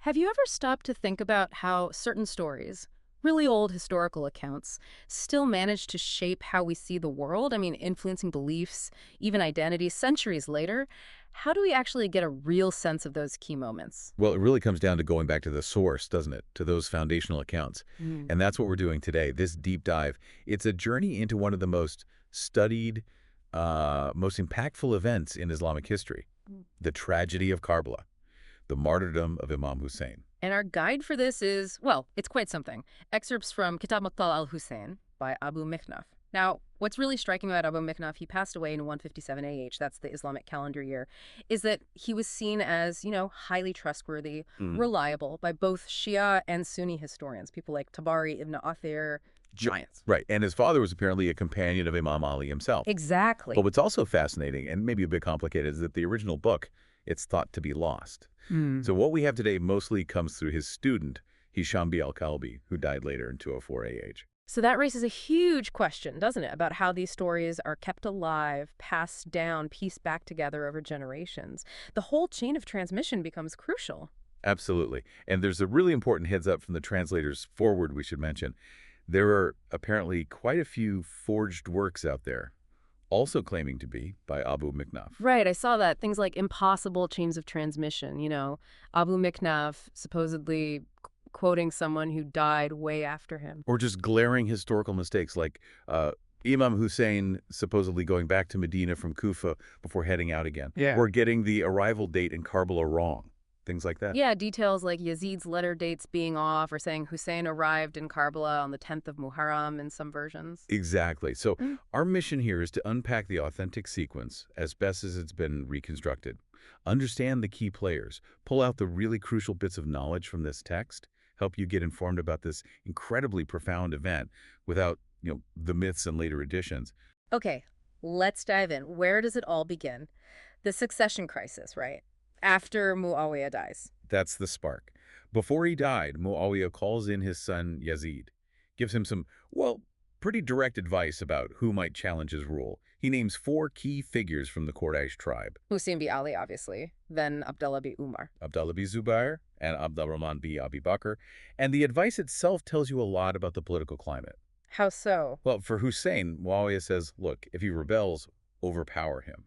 Have you ever stopped to think about how certain stories, really old historical accounts, still manage to shape how we see the world? I mean, influencing beliefs, even identities centuries later. How do we actually get a real sense of those key moments? Well, it really comes down to going back to the source, doesn't it? To those foundational accounts. Mm. And that's what we're doing today, this deep dive. It's a journey into one of the most studied, most impactful events in Islamic history, Mm. the tragedy of Karbala, the martyrdom of Imam Hussein. And our guide for this is, well, it's quite something. Excerpts from Kitab Maqtal Al Husayn by Abu Mikhnaf. Now, what's really striking about Abu Mikhnaf, he passed away in 157 AH, that's the Islamic calendar year, is that he was seen as, highly trustworthy, reliable by both Shia and Sunni historians, people like Tabari ibn Athir, giants. Right. And his father was apparently a companion of Imam Ali himself. Exactly. But what's also fascinating, and maybe a bit complicated, is that the original book, it's thought to be lost. So what we have today mostly comes through his student, Hisham al-Kalbi, who died later in 204 AH. So that raises a huge question, doesn't it, about how these stories are kept alive, passed down, pieced back together over generations. The whole chain of transmission becomes crucial. Absolutely. And there's a really important heads up from the translator's forward we should mention. There are apparently quite a few forged works out there, also claiming to be by Abu Mikhnaf. Right, I saw that. Things like impossible chains of transmission, Abu Mikhnaf supposedly quoting someone who died way after him. Or just glaring historical mistakes like Imam Hussein supposedly going back to Medina from Kufah before heading out again. Yeah. Or getting the arrival date in Karbala wrong. Things like that. Yeah, details like Yazid's letter dates being off or saying Hussein arrived in Karbala on the 10th of Muharram in some versions. Exactly. So our mission here is to unpack the authentic sequence as best as it's been reconstructed. Understand the key players. Pull out the really crucial bits of knowledge from this text. Help you get informed about this incredibly profound event without, the myths and later additions. Okay, let's dive in. Where does it all begin? The succession crisis, right? After Muawiyah dies. That's the spark. Before he died, Muawiyah calls in his son Yazid, gives him some, pretty direct advice about who might challenge his rule. He names 4 key figures from the Quraysh tribe. Husayn ibn Ali, obviously, then Abdullah ibn Umar. Abdullah bin Zubair and Abdurrahman bin Abi Bakr. And the advice itself tells you a lot about the political climate. How so? Well, for Hussein, Muawiyah says, look, if he rebels, overpower him.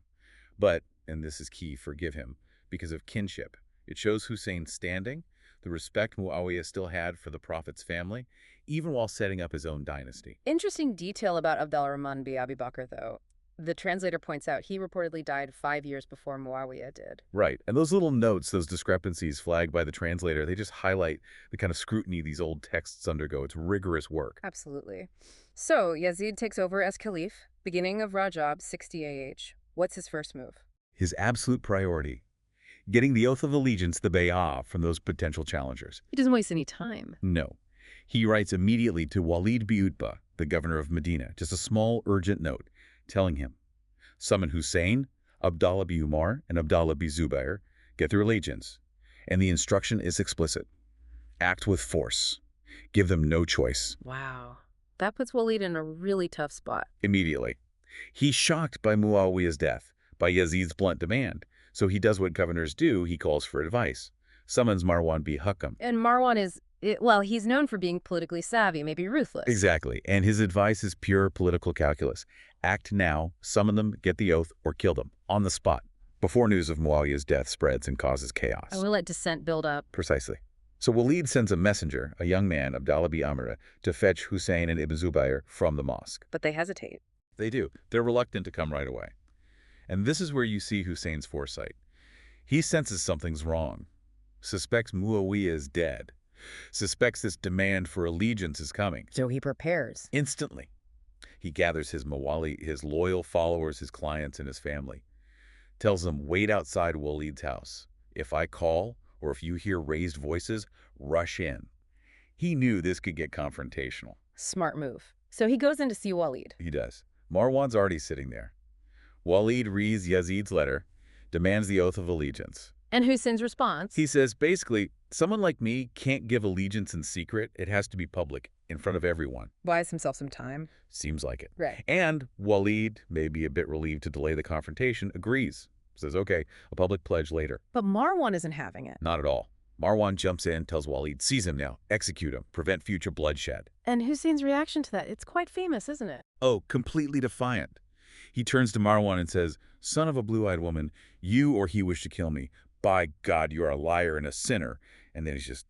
But, and this is key, forgive him, because of kinship. It shows Hussein's standing, the respect Muawiyah still had for the Prophet's family, even while setting up his own dynasty. Interesting detail about Abdurrahman bin Abi Bakr, though. The translator points out he reportedly died 5 years before Muawiyah did. Right. And those little notes, those discrepancies flagged by the translator, they just highlight the kind of scrutiny these old texts undergo. It's rigorous work. Absolutely. So, Yazid takes over as caliph, beginning of Rajab, 60 AH. What's his first move? His absolute priority, getting the oath of allegiance, the bay'ah, from those potential challengers. He doesn't waste any time. No. He writes immediately to Walid bin Utbah, the governor of Medina, just a small, urgent note, telling him, summon Hussein, Abdullah bin Umar, and Abdullah bin Zubair, get their allegiance. And the instruction is explicit. Act with force. Give them no choice. Wow. That puts Walid in a really tough spot. Immediately. He's shocked by Muawiyah's death, by Yazid's blunt demand. So he does what governors do, he calls for advice. Summons Marwan bin Hakam. And Marwan is, he's known for being politically savvy, maybe ruthless. Exactly. And his advice is pure political calculus. Act now, summon them, get the oath, or kill them, on the spot, before news of Muawiyah's death spreads and causes chaos. I will let dissent build up. Precisely. So Walid sends a messenger, a young man, Abdullah bin Amr, to fetch Hussein and Ibn Zubair from the mosque. But they hesitate. They do. They're reluctant to come right away. And this is where you see Hussein's foresight. He senses something's wrong, suspects Muawiyah is dead, suspects this demand for allegiance is coming. So he prepares. Instantly. He gathers his mawali, his loyal followers, his clients, and his family. Tells them, wait outside Walid's house. If I call, or if you hear raised voices, rush in. He knew this could get confrontational. Smart move. So he goes in to see Walid. He does. Marwan's already sitting there. Walid reads Yazid's letter, demands the oath of allegiance. And Hussein's response? He says, basically, someone like me can't give allegiance in secret. It has to be public, in front of everyone. Buys himself some time. Seems like it. Right. And Walid, maybe a bit relieved to delay the confrontation, agrees. Says, okay, a public pledge later. But Marwan isn't having it. Not at all. Marwan jumps in, tells Walid, seize him now, execute him, prevent future bloodshed. And Hussein's reaction to that, it's quite famous, isn't it? Oh, completely defiant. He turns to Marwan and says, son of a blue-eyed woman, you or he wish to kill me. By God, you are a liar and a sinner. And then he just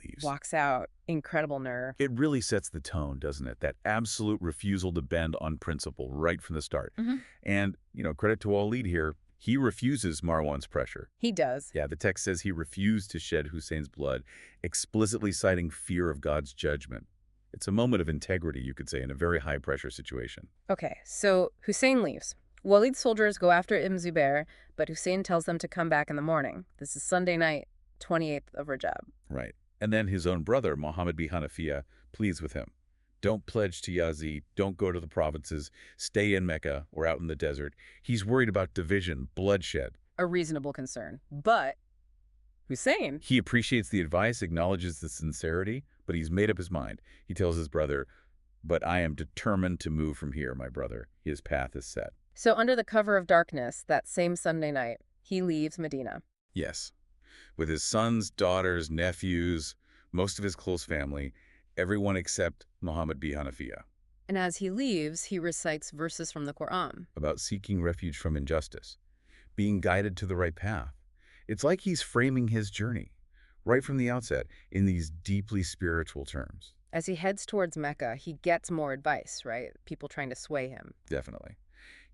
leaves. Walks out. Incredible nerve. It really sets the tone, doesn't it? That absolute refusal to bend on principle right from the start. And, credit to Walid here, he refuses Marwan's pressure. He does. Yeah, the text says he refused to shed Hussein's blood, explicitly citing fear of God's judgment. It's a moment of integrity, you could say, in a very high-pressure situation. Okay, so Hussein leaves. Walid's soldiers go after Ibn Zubair, but Hussein tells them to come back in the morning. This is Sunday night, 28th of Rajab. Right. And then his own brother, Muhammad bin Hanafiya, pleads with him. Don't pledge to Yazid, don't go to the provinces, stay in Mecca or out in the desert. He's worried about division, bloodshed. A reasonable concern. But Hussein... He appreciates the advice, acknowledges the sincerity, but he's made up his mind. He tells his brother, but I am determined to move from here, my brother. His path is set. So under the cover of darkness, that same Sunday night, he leaves Medina. Yes. With his sons, daughters, nephews, most of his close family, everyone except Muhammad bin Hanafiya. And as he leaves, he recites verses from the Quran. About seeking refuge from injustice, being guided to the right path. It's like he's framing his journey, right from the outset, in these deeply spiritual terms. As he heads towards Mecca, he gets more advice, right? People trying to sway him. Definitely.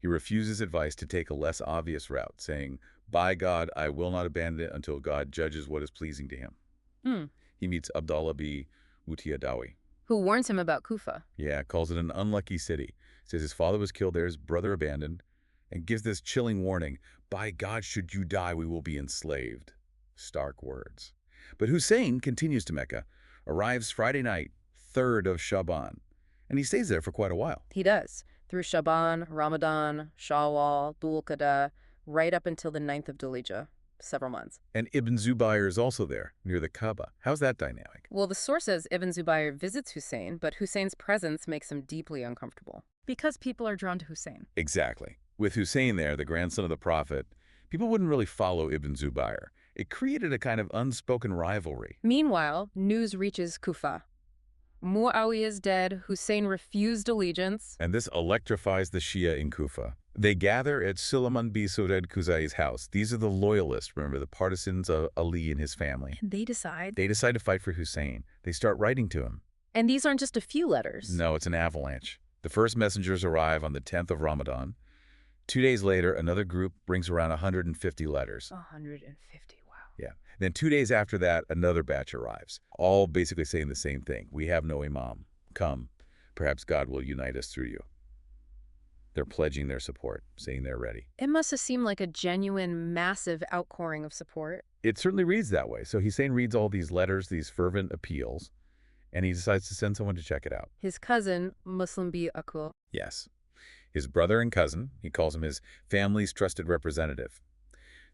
He refuses advice to take a less obvious route, saying, by God, I will not abandon it until God judges what is pleasing to him. He meets Abdullah bin Utiyadawi, who warns him about Kufah. Yeah, calls it an unlucky city. Says his father was killed there, his brother abandoned, and gives this chilling warning, by God, should you die, we will be enslaved. Stark words. But Hussein continues to Mecca, arrives Friday night, 3rd of Shaban, and he stays there for quite a while. He does, through Shaban, Ramadan, Shawwal, Dhul Qa'dah, right up until the 9th of Dhul Hijjah, several months. And Ibn Zubayr is also there, near the Kaaba. How's that dynamic? Well, the source says Ibn Zubayr visits Hussein, but Hussein's presence makes him deeply uncomfortable. Because people are drawn to Hussein. Exactly. With Hussein there, the grandson of the Prophet, people wouldn't really follow Ibn Zubayr. It created a kind of unspoken rivalry. Meanwhile, news reaches Kufah. Muawiyah is dead, Hussein refused allegiance. And this electrifies the Shia in Kufah. They gather at Suleiman bin Sudaid Khuzai's house. These are the loyalists, remember, the partisans of Ali and his family. And they decide to fight for Hussein. They start writing to him. And these aren't just a few letters. No, it's an avalanche. The first messengers arrive on the 10th of Ramadan. 2 days later, another group brings around 150 letters. 150, wow. Yeah. Then 2 days after that, another batch arrives, all basically saying the same thing. We have no imam. Come. Perhaps God will unite us through you. They're pledging their support, saying they're ready. It must have seemed like a genuine, massive outpouring of support. It certainly reads that way. So Hussein reads all these letters, these fervent appeals, and he decides to send someone to check it out. His cousin, Muslim ibn Aqil. Yes. His brother and cousin, he calls him his family's trusted representative,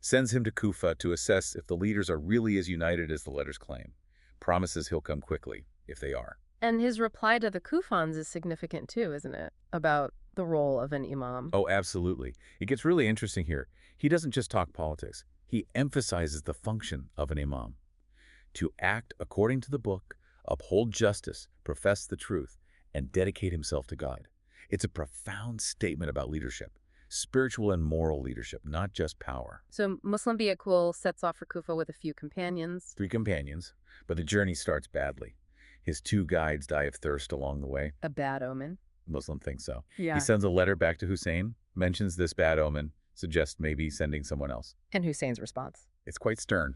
sends him to Kufah to assess if the leaders are really as united as the letters claim. Promises he'll come quickly, if they are. And his reply to the Kufans is significant too, isn't it? About the role of an imam. Oh, absolutely. It gets really interesting here. He doesn't just talk politics. He emphasizes the function of an imam. To act according to the book, uphold justice, profess the truth, and dedicate himself to God. It's a profound statement about leadership, spiritual and moral leadership, not just power. So Muslim ibn Aqil sets off for Kufah with a few companions. 3 companions, but the journey starts badly. His 2 guides die of thirst along the way. A bad omen. Muslim thinks so. Yeah. He sends a letter back to Hussein, mentions this bad omen, suggests maybe sending someone else. And Hussein's response? It's quite stern.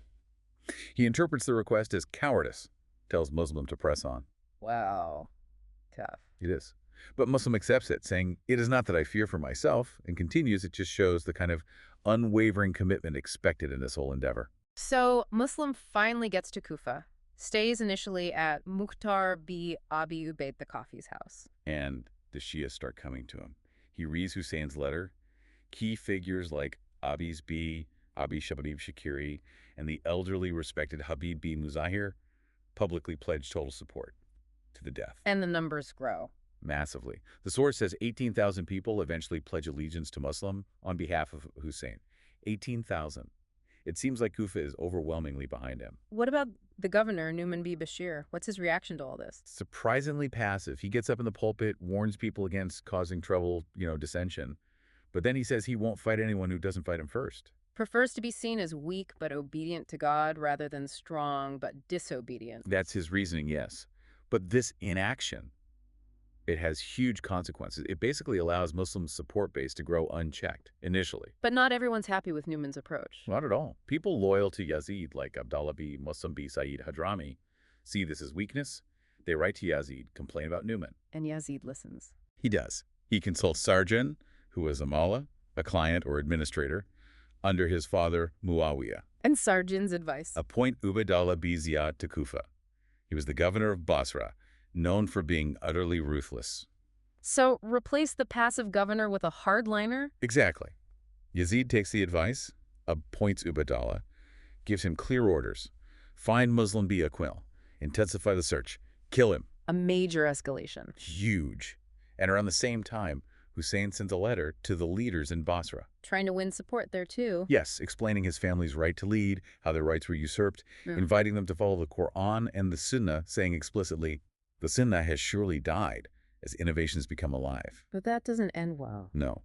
He interprets the request as cowardice, tells Muslim to press on. Wow. Tough. It is. But Muslim accepts it, saying, it is not that I fear for myself, and continues, it just shows the kind of unwavering commitment expected in this whole endeavor. So Muslim finally gets to Kufah, stays initially at Mukhtar bin Abi Ubaid the Kafi's house. And the Shia start coming to him. He reads Hussein's letter. Key figures like Abi Shabib Shakiri, and the elderly respected Habib bin Muzahir publicly pledge total support to the death. And the numbers grow. Massively. The source says 18,000 people eventually pledge allegiance to Muslim on behalf of Hussein. 18,000. It seems like Kufah is overwhelmingly behind him. What about the governor, Numan B. Bashir? What's his reaction to all this? Surprisingly passive. He gets up in the pulpit, warns people against causing trouble, dissension. But then he says he won't fight anyone who doesn't fight him first. Prefers to be seen as weak but obedient to God rather than strong but disobedient. That's his reasoning, yes. But this inaction, it has huge consequences. It basically allows Muslims' support base to grow unchecked initially. But not everyone's happy with Numan's approach. Not at all. People loyal to Yazid, like Abdallah b. Muslim b. Said Hadrami, see this as weakness. They write to Yazid, complain about Numan. And Yazid listens. He does. He consults Sarjan, who was a mullah, a client or administrator, under his father Muawiyah. And Sarjan's advice? Appoint Ubaydallah b. Ziyad to Kufah. He was the governor of Basra, known for being utterly ruthless. So replace the passive governor with a hardliner? Exactly. Yazid takes the advice, appoints Ubaydallah, gives him clear orders. Find Muslim b. Aqil, intensify the search, kill him. A major escalation. Huge. And around the same time, Husayn sends a letter to the leaders in Basra. Trying to win support there, too. Yes, explaining his family's right to lead, how their rights were usurped, inviting them to follow the Quran and the Sunnah, saying explicitly, the Sunnah has surely died as innovations become alive. But that doesn't end well. No.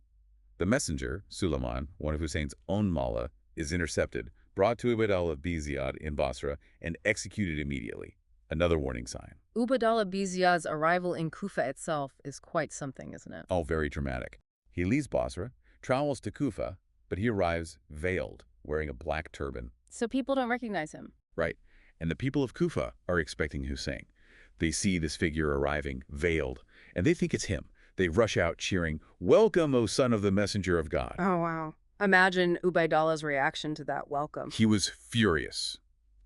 The messenger, Suleiman, one of Husayn's own mullah, is intercepted, brought to Ubaydallah b. Ziyad in Basra, and executed immediately. Another warning sign. Ubaydallah b. Ziyad's arrival in Kufah itself is quite something, isn't it? Oh, very dramatic. He leaves Basra, travels to Kufah, but he arrives veiled, wearing a black turban. So people don't recognize him. Right. And the people of Kufah are expecting Husayn. They see this figure arriving, veiled, and they think it's him. They rush out cheering, "Welcome, O son of the messenger of God." Oh, wow. Imagine Ubaydallah's reaction to that welcome. He was furious,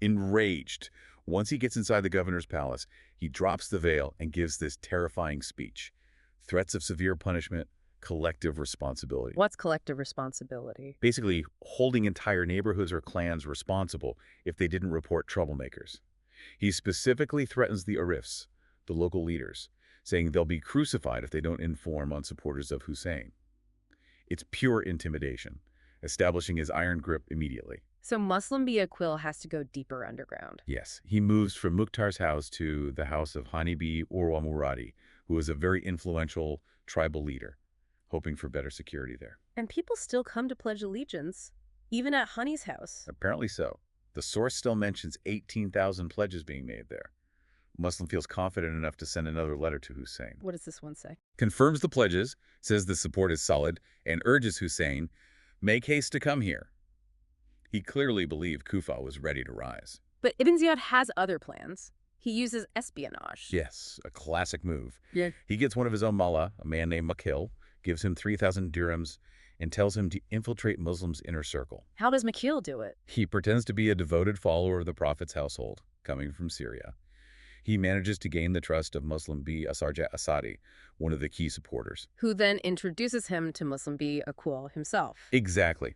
enraged. Once he gets inside the governor's palace, he drops the veil and gives this terrifying speech. Threats of severe punishment, collective responsibility. What's collective responsibility? Basically, holding entire neighborhoods or clans responsible if they didn't report troublemakers. He specifically threatens the Arifs, the local leaders, saying they'll be crucified if they don't inform on supporters of Husayn. It's pure intimidation, establishing his iron grip immediately. So Muslim b. Aqil has to go deeper underground. Yes, he moves from Mukhtar's house to the house of Hani b. Urwa Muradi, who was a very influential tribal leader, hoping for better security there. And people still come to pledge allegiance, even at Hani's house. Apparently so. The source still mentions 18,000 pledges being made there. Muslim feels confident enough to send another letter to Husayn. What does this one say? Confirms the pledges, says the support is solid, and urges Husayn, make haste to come here. He clearly believed Kufah was ready to rise. But Ibn Ziyad has other plans. He uses espionage. Yes, a classic move. Yeah. He gets one of his own mullah, a man named Maqtal, gives him 3,000 dirhams, and tells him to infiltrate Muslims' inner circle. How does Maqtal do it? He pretends to be a devoted follower of the Prophet's household, coming from Syria. He manages to gain the trust of Muslim b. Asarja Asadi, one of the key supporters. Who then introduces him to Muslim b. Aqil himself. Exactly.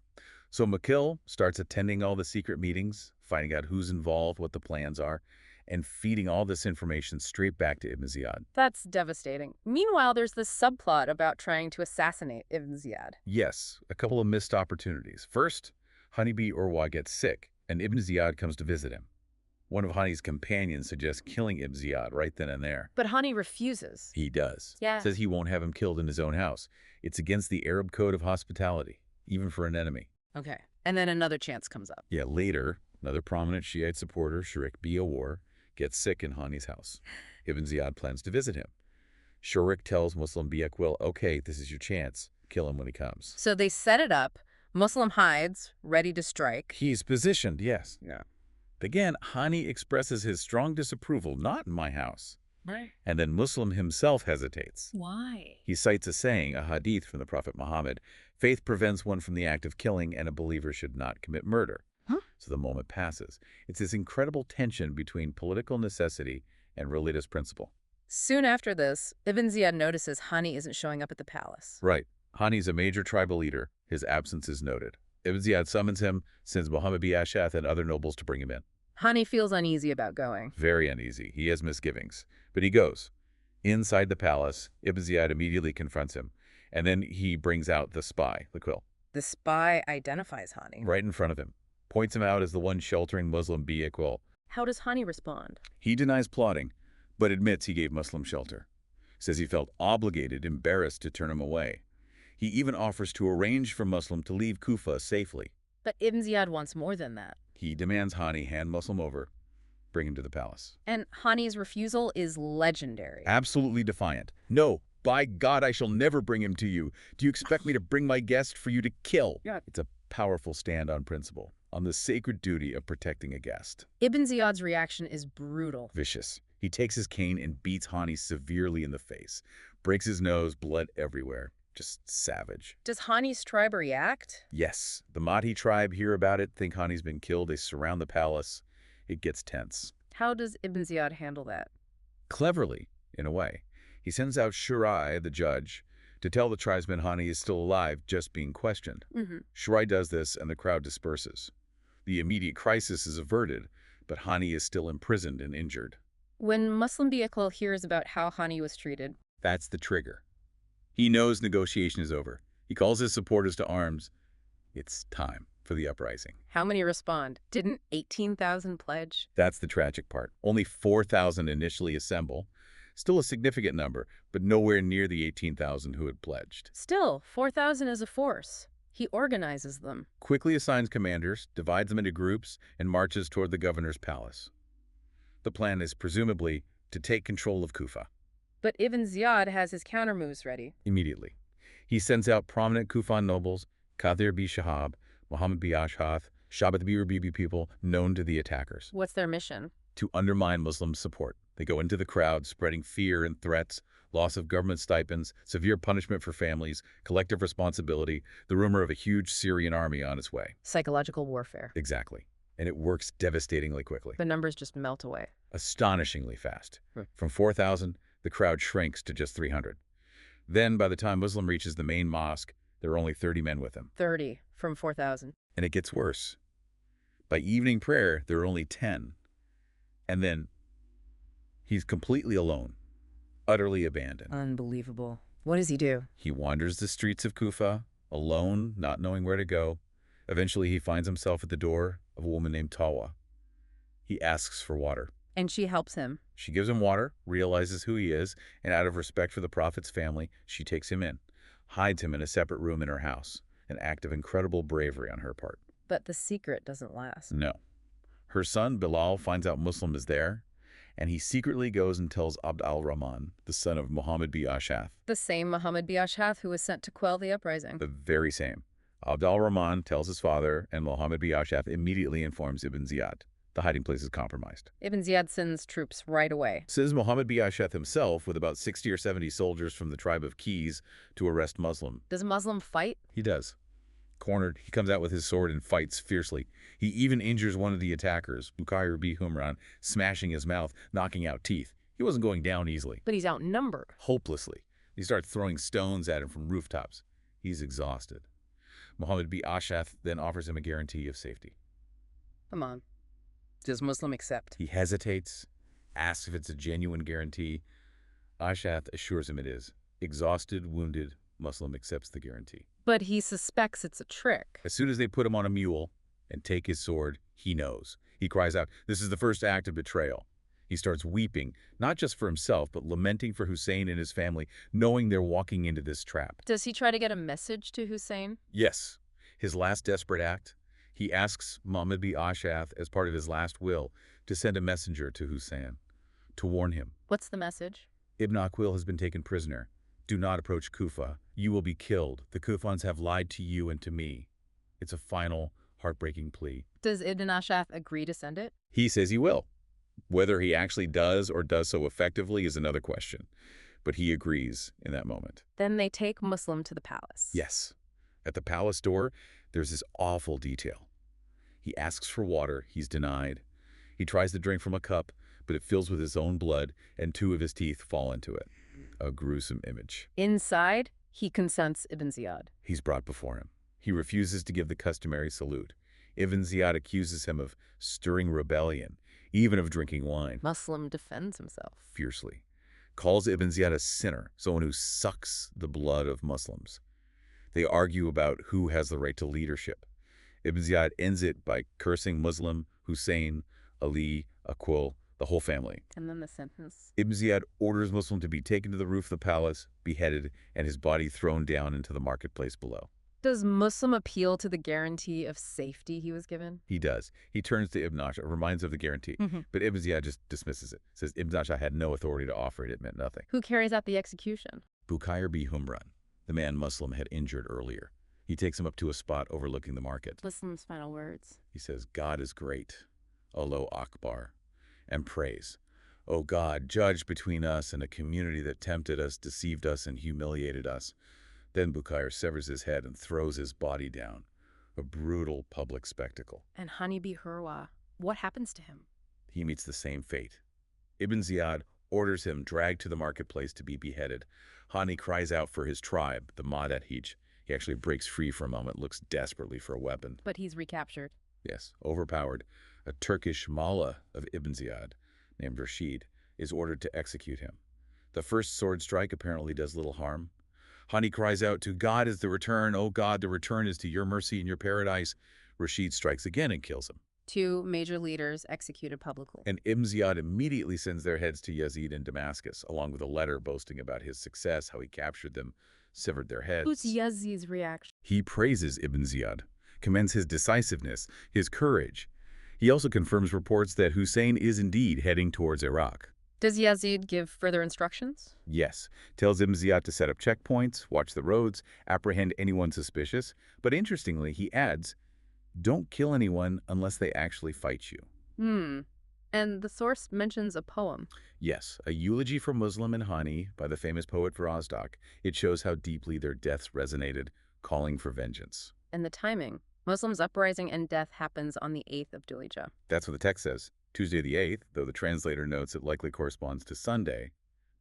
So Maqtal starts attending all the secret meetings, finding out who's involved, what the plans are, and feeding all this information straight back to Ibn Ziyad. That's devastating. Meanwhile, there's this subplot about trying to assassinate Ibn Ziyad. Yes, a couple of missed opportunities. First, Hani b. Urwa gets sick, and Ibn Ziyad comes to visit him. One of Hani's companions suggests killing Ibn Ziyad right then and there. But Hani refuses. He does. Yeah. Says he won't have him killed in his own house. It's against the Arab code of hospitality, even for an enemy. Okay. And then another chance comes up. Yeah, later, another prominent Shiite supporter, Sharik b. Awar, gets sick in Hani's house. Ibn Ziyad plans to visit him. Sharik tells Muslim b. Aqil, okay, this is your chance. Kill him when he comes. So they set it up. Muslim hides, ready to strike. He's positioned, yes. Yeah. Again, Hani expresses his strong disapproval, not in my house. Right. And then Muslim himself hesitates. Why? He cites a saying, a hadith from the Prophet Muhammad, faith prevents one from the act of killing and a believer should not commit murder. Huh? So the moment passes. It's this incredible tension between political necessity and religious principle. Soon after this, Ibn Ziyad notices Hani isn't showing up at the palace. Right. Hani's a major tribal leader. His absence is noted. Ibn Ziyad summons him, sends Muhammad b. Ashath and other nobles to bring him in. Hani feels uneasy about going. Very uneasy. He has misgivings. But he goes. Inside the palace, Ibn Ziyad immediately confronts him. And then he brings out the spy, Aqil, The spy identifies Hani. right in front of him, points him out as the one sheltering Muslim be-equal. How does Hani respond? He denies plotting, but admits he gave Muslim shelter. Says he felt obligated, embarrassed to turn him away. He even offers to arrange for Muslim to leave Kufah safely. But Ibn Ziyad wants more than that. He demands Hani hand Muslim over, bring him to the palace. And Hani's refusal is legendary. Absolutely defiant. No, by God, I shall never bring him to you. Do you expect me to bring my guest for you to kill? Yeah. It's a powerful stand on principle, on the sacred duty of protecting a guest. Ibn Ziyad's reaction is brutal. Vicious. He takes his cane and beats Hani severely in the face. Breaks his nose, blood everywhere. Just savage. Does Hani's tribe react? Yes. The Mahdi tribe hear about it, think Hani's been killed. They surround the palace. It gets tense. How does Ibn Ziyad handle that? Cleverly, in a way. He sends out Shurai, the judge, to tell the tribesmen Hani is still alive, just being questioned. Shurai does this, and the crowd disperses. The immediate crisis is averted, but Hani is still imprisoned and injured. When Muslim be-equal hears about how Hani was treated, That's the trigger. He knows negotiation is over. He calls his supporters to arms. It's time for the uprising. how many respond? Didn't 18,000 pledge? That's the tragic part. Only 4,000 initially assemble. Still a significant number, but nowhere near the 18,000 who had pledged. Still, 4,000 is a force. He organizes them. Quickly assigns commanders, divides them into groups, and marches toward the governor's palace. The plan is presumably to take control of Kufah. But Ibn Ziyad has his countermoves ready. Immediately. He sends out prominent Kufah nobles, Qadir b Shahab, Muhammad b Ashhath, Shabat b Rabibi people known to the attackers, What's their mission? to undermine Muslim support. They go into the crowd, spreading fear and threats, loss of government stipends, severe punishment for families, collective responsibility, the rumor of a huge Syrian army on its way. Psychological warfare. Exactly. And it works devastatingly quickly. The numbers just melt away. Astonishingly fast. Right. From 4,000, the crowd shrinks to just 300. Then, by the time Muslim reaches the main mosque, there are only 30 men with him. 30 from 4,000. And it gets worse. By evening prayer, there are only 10. And then he's completely alone, utterly abandoned. Unbelievable. What does he do? He wanders the streets of Kufah, alone, not knowing where to go. Eventually, he finds himself at the door of a woman named Tawa. He asks for water. And she helps him. She gives him water, realizes who he is, and out of respect for the Prophet's family, she takes him in, hides him in a separate room in her house, an act of incredible bravery on her part. But the secret doesn't last. No. Her son, Bilal, finds out Muslim is there, and he secretly goes and tells Abd al-Rahman, the son of Muhammad b Ashhath. The same Muhammad b Ashhath who was sent to quell the uprising. The very same. Abd al-Rahman tells his father, and Muhammad b Ashhath immediately informs Ibn Ziyad. The hiding place is compromised. Ibn Ziyad sends troops right away. Says Muhammad b Ashhath himself, with about 60 or 70 soldiers from the tribe of Keys, to arrest Muslim. Does Muslim fight? He does. Cornered, he comes out with his sword and fights fiercely. He even injures one of the attackers, Bukayr b Humran, smashing his mouth, knocking out teeth. He wasn't going down easily. But he's outnumbered. Hopelessly. They start throwing stones at him from rooftops. He's exhausted. Muhammad b Ashhath then offers him a guarantee of safety. Come on. Does Muslim accept? He hesitates, asks if it's a genuine guarantee. Ashhath assures him it is. Exhausted, wounded, Muslim accepts the guarantee. But he suspects it's a trick. As soon as they put him on a mule and take his sword, he knows. He cries out, "This is the first act of betrayal." He starts weeping, not just for himself, but lamenting for Husayn and his family, knowing they're walking into this trap. Does he try to get a message to Husayn? Yes. His last desperate act, he asks Muhammad b Ashhath, as part of his last will, to send a messenger to Husayn, to warn him. What's the message? Ibn Aqil has been taken prisoner. Do not approach Kufah. You will be killed. The Kufans have lied to you and to me. It's a final, heartbreaking plea. Does Ibn Ashhath agree to send it? He says he will. Whether he actually does or does so effectively is another question. But he agrees in that moment. Then they take Muslim to the palace. Yes. At the palace door, there's this awful detail. He asks for water. He's denied. He tries to drink from a cup, but it fills with his own blood, and 2 of his teeth fall into it. A gruesome image. Inside, he consents Ibn Ziyad. He's brought before him. He refuses to give the customary salute. Ibn Ziyad accuses him of stirring rebellion, even of drinking wine. Muslim defends himself. Fiercely. Calls Ibn Ziyad a sinner, someone who sucks the blood of Muslims. They argue about who has the right to leadership. Ibn Ziyad ends it by cursing Muslim, Husayn, Ali, Aqil, the whole family. And then the sentence. Ibn Ziyad orders Muslim to be taken to the roof of the palace, beheaded, and his body thrown down into the marketplace below. Does Muslim appeal to the guarantee of safety he was given? He does. He turns to Ibn Ashur, reminds of the guarantee. But Ibn Ziyad just dismisses it. Says Ibn Ashur had no authority to offer it. It meant nothing. Who carries out the execution? Bukayr b Humran, the man Muslim had injured earlier. He takes him up to a spot overlooking the market. Muslim's final words. He says, God is great, Allahu Akbar, and prays. O God, judge between us and a community that tempted us, deceived us, and humiliated us. Then Bukayr severs his head and throws his body down. A brutal public spectacle. And Hani b Hurwa, what happens to him? He meets the same fate. Ibn Ziyad orders him dragged to the marketplace to be beheaded. Hani cries out for his tribe, the Madhij. He actually breaks free for a moment, looks desperately for a weapon. But he's recaptured. Yes, overpowered. A Turkish Mullah of Ibn Ziyad, named Rashid, is ordered to execute him. The first sword strike apparently does little harm. Hani cries out, to God is the return, O God, the return is to your mercy and your paradise. Rashid strikes again and kills him. 2 major leaders executed publicly. And Ibn Ziyad immediately sends their heads to Yazid in Damascus, along with a letter boasting about his success, how he captured them, severed their heads. Who's Yazid's reaction? He praises Ibn Ziyad, commends his decisiveness, his courage. He also confirms reports that Husayn is indeed heading towards Iraq. Does Yazid give further instructions? Yes, tells Ibn Ziyad to set up checkpoints, watch the roads, apprehend anyone suspicious. But interestingly, he adds, don't kill anyone unless they actually fight you. And the source mentions a poem. Yes, a eulogy for Muslim and Hani by the famous poet Farazdak. It shows how deeply their deaths resonated, calling for vengeance. And the timing. Muslims' uprising and death happens on the 8th of Dhul-Hijjah. That's what the text says. Tuesday the 8th, though the translator notes it likely corresponds to Sunday.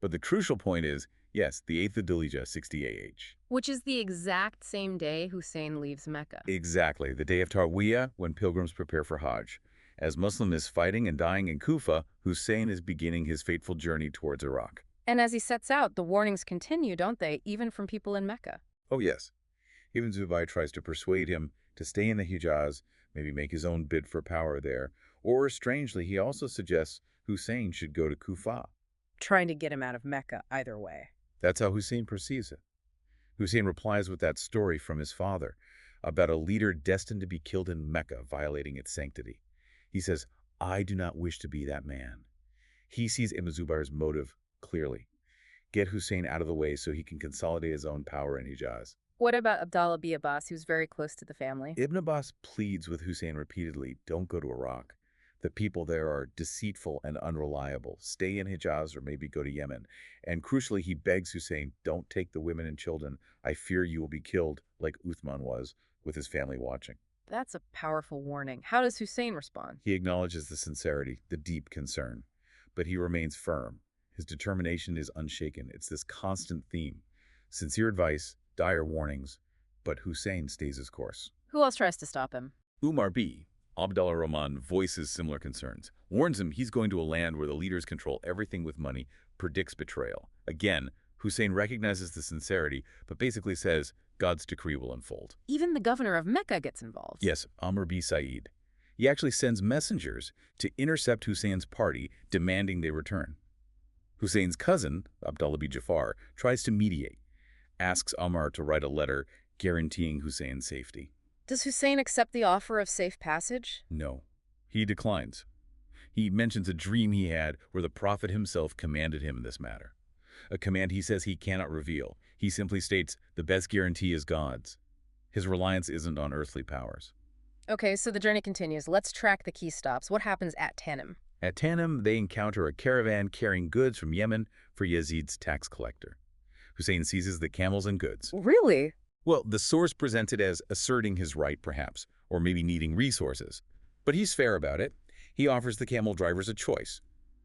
But the crucial point is, yes, the 8th of Dhul-Hijjah, 60 AH. Which is the exact same day Husayn leaves Mecca. Exactly, the day of Tarwiyah, when pilgrims prepare for Hajj. As Muslim is fighting and dying in Kufah, Husayn is beginning his fateful journey towards Iraq. And as he sets out, the warnings continue, don't they, even from people in Mecca? Oh yes. Ibn Zubayr tries to persuade him to stay in the Hijaz, maybe make his own bid for power there. Or, strangely, he also suggests Husayn should go to Kufah. Trying to get him out of Mecca either way. That's how Husayn perceives it. Husayn replies with that story from his father about a leader destined to be killed in Mecca, violating its sanctity. He says, I do not wish to be that man. He sees Ibn Zubayr's motive clearly. Get Husayn out of the way so he can consolidate his own power in Hijaz. What about Abdallah b Abbas, who's very close to the family? Ibn Abbas pleads with Husayn repeatedly, don't go to Iraq. The people there are deceitful and unreliable. Stay in Hijaz or maybe go to Yemen. And crucially, he begs Husayn, don't take the women and children. I fear you will be killed like Uthman was, with his family watching. That's a powerful warning. How does Husayn respond? He acknowledges the sincerity, the deep concern. But he remains firm. His determination is unshaken. It's this constant theme. Sincere advice, dire warnings, but Husayn stays his course. Who else tries to stop him? Umar b. Abdullah Rahman voices similar concerns, warns him he's going to a land where the leaders control everything with money, predicts betrayal. Again, Husayn recognizes the sincerity, but basically says God's decree will unfold. Even the governor of Mecca gets involved. Yes, Amr b. Sa'id. He actually sends messengers to intercept Husayn's party, demanding they return. Husayn's cousin, Abdullah b. Jafar, tries to mediate, asks Amr to write a letter guaranteeing Husayn's safety. Does Husayn accept the offer of safe passage? No, he declines. He mentions a dream he had where the prophet himself commanded him in this matter. A command he says he cannot reveal. He simply states, the best guarantee is God's. His reliance isn't on earthly powers. Okay, so the journey continues. Let's track the key stops. What happens at Tanim? At Tanim, they encounter a caravan carrying goods from Yemen for Yazid's tax collector. Husayn seizes the camels and goods. Really? Well, the source presents it as asserting his right, perhaps, or maybe needing resources. But he's fair about it. He offers the camel drivers a choice.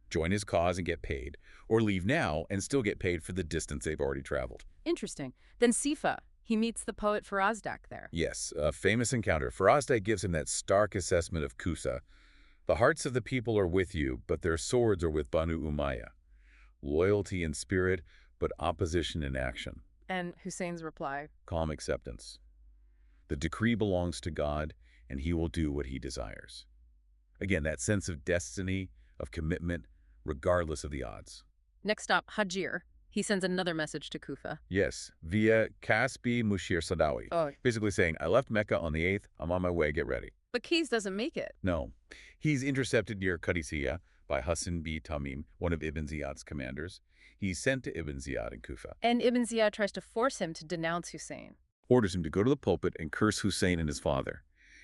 Join his cause and get paid, or leave now and still get paid for the distance they've already traveled. Interesting. Then Sifa. He meets the poet Farazdak there. Yes, a famous encounter. Farazdak gives him that stark assessment of Kusa. The hearts of the people are with you, but their swords are with Banu Umayyah. Loyalty in spirit, but opposition in action. And Husayn's reply? Calm acceptance. The decree belongs to God, and he will do what he desires. Again, that sense of destiny, of commitment, regardless of the odds. Next stop, Hajir. He sends another message to Kufah. Yes, via Kasbi Mushir Sadawi. Oh, Basically saying, I left Mecca on the 8th, I'm on my way, get ready. but Keyes doesn't make it. No. He's intercepted near Qadisiyah by Hassan b Tamim, one of Ibn Ziyad's commanders. He's sent to Ibn Ziyad in Kufah. And Ibn Ziyad tries to force him to denounce Husayn. Orders him to go to the pulpit and curse Husayn and his father.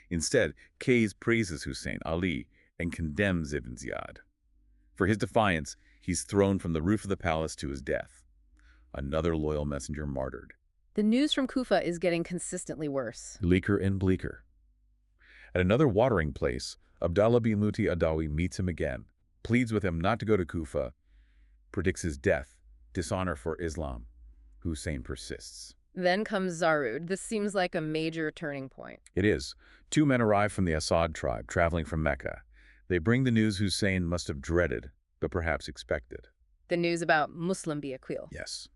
Instead, Kayes praises Husayn Ali and condemns Ibn Ziyad. For his defiance, he's thrown from the roof of the palace to his death. Another loyal messenger martyred. The news from Kufah is getting consistently worse. Bleaker and bleaker. At another watering place, Abdallah bin Luti Adawi meets him again, pleads with him not to go to Kufah, predicts his death, dishonor for Islam. Husayn persists. Then comes Zarud. This seems like a major turning point. It is. Two men arrive from the Asad tribe, traveling from Mecca. They bring the news Husayn must have dreaded, but perhaps expected. The news about Muslim ibn Aqil. Yes.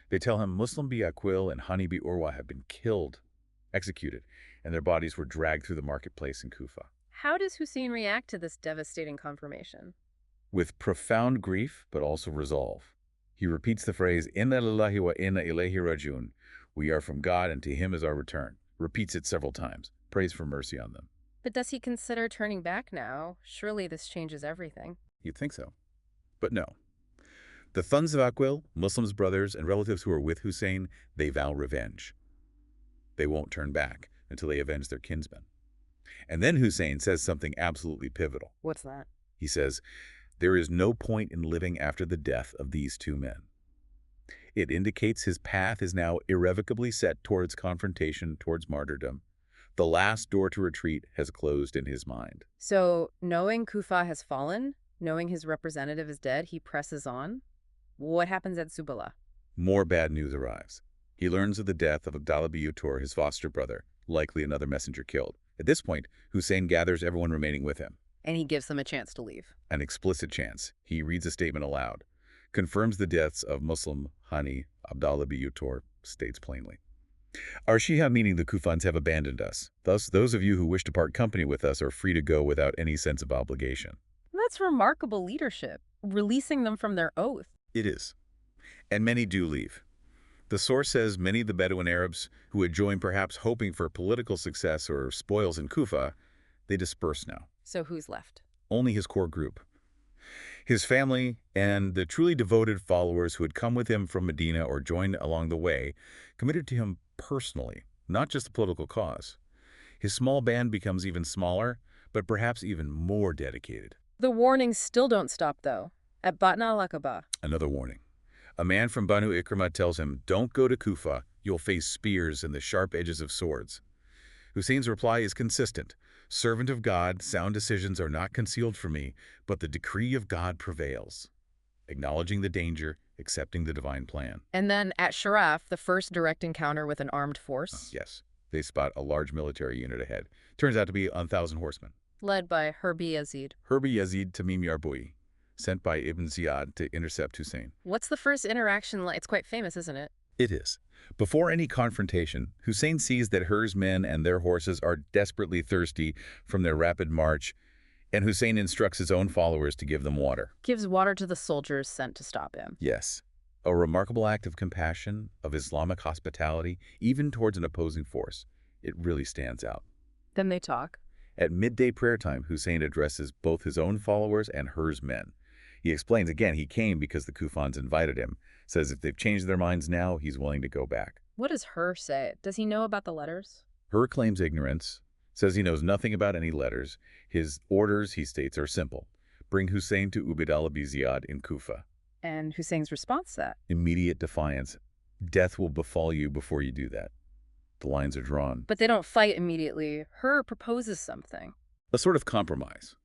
They tell him Muslim ibn Aqil and Hani bi Urwa have been killed, executed, and their bodies were dragged through the marketplace in Kufah. How does Husayn react to this devastating confirmation? With profound grief, but also resolve. He repeats the phrase, Inna lillahi wa inna ilayhi rajiun. We are from God and to him is our return. Repeats it several times. Prays for mercy on them. But does he consider turning back now? Surely this changes everything. You'd think so. But no. The Thuns of Aqil, Muslims' brothers, and relatives who are with Husayn, they vow revenge. They won't turn back until they avenge their kinsmen. And then Husayn says something absolutely pivotal. What's that? He says, there is no point in living after the death of these two men. It indicates his path is now irrevocably set towards confrontation, towards martyrdom. The last door to retreat has closed in his mind. So, knowing Kufah has fallen, knowing his representative is dead, he presses on? What happens at Subala? More bad news arrives. He learns of the death of Abdallah bin Utur, his foster brother, likely another messenger killed. At this point, Husayn gathers everyone remaining with him. And he gives them a chance to leave. An explicit chance. He reads a statement aloud. Confirms the deaths of Muslim, Hani, Abdallah bin Utur, states plainly. Our Shia, meaning the Kufans, have abandoned us. Thus, those of you who wish to part company with us are free to go without any sense of obligation. That's remarkable leadership, releasing them from their oath. It is. And many do leave. The source says many of the Bedouin Arabs who had joined perhaps hoping for political success or spoils in Kufah, they disperse now. So who's left? Only his core group. His family and the truly devoted followers who had come with him from Medina or joined along the way, committed to him personally, not just the political cause. His small band becomes even smaller, but perhaps even more dedicated. The warnings still don't stop, though. At Batna al-Aqaba. Another warning. A man from Banu Ikrimah tells him, don't go to Kufah, you'll face spears and the sharp edges of swords. Husayn's reply is consistent. Servant of God, sound decisions are not concealed from me, but the decree of God prevails. Acknowledging the danger, accepting the divine plan. And then at Sharaf, the first direct encounter with an armed force. Yes, they spot a large military unit ahead. Turns out to be 1,000 horsemen. Led by Herbi Yazid. Herbi Yazid Tamim Yarboui, sent by Ibn Ziyad to intercept Husayn. What's the first interaction like? It's quite famous, isn't it? It is. Before any confrontation, Husayn sees that Her's men and their horses are desperately thirsty from their rapid march, and Husayn instructs his own followers to give them water. Gives water to the soldiers sent to stop him. Yes. A remarkable act of compassion, of Islamic hospitality, even towards an opposing force. It really stands out. Then they talk. At midday prayer time, Husayn addresses both his own followers and Her's men. He explains again he came because the Kufans invited him, says if they've changed their minds now, he's willing to go back. What does Her say? Does he know about the letters? Her claims ignorance, says he knows nothing about any letters. His orders, he states, are simple. Bring Husayn to Ubaydallah bin Ziyad in Kufah. And Husayn's response to that? Immediate defiance. Death will befall you before you do that. The lines are drawn. But they don't fight immediately. Her proposes something. A sort of compromise.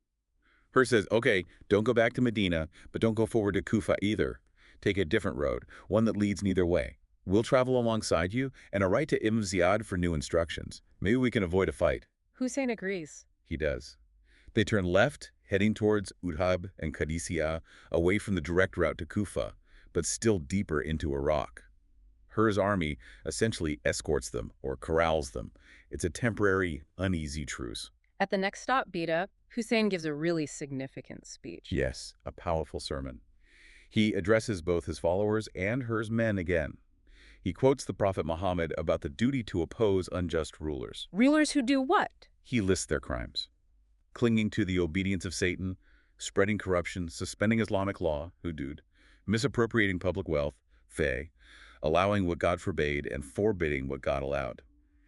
Her says, okay, don't go back to Medina, but don't go forward to Kufah either. Take a different road, one that leads neither way. We'll travel alongside you, and I'll write to Ibn Ziyad for new instructions. Maybe we can avoid a fight. Husayn agrees. He does. They turn left, heading towards Udhab and Qadisiyah, away from the direct route to Kufah, but still deeper into Iraq. Her's army essentially escorts them or corrals them. It's a temporary, uneasy truce. At the next stop, Bida, Husayn gives a really significant speech. Yes, a powerful sermon. He addresses both his followers and hers men again. He quotes the Prophet Muhammad about the duty to oppose unjust rulers. Rulers who do what? He lists their crimes: clinging to the obedience of Satan, spreading corruption, suspending Islamic law, hudud, misappropriating public wealth, fay, allowing what God forbade and forbidding what God allowed.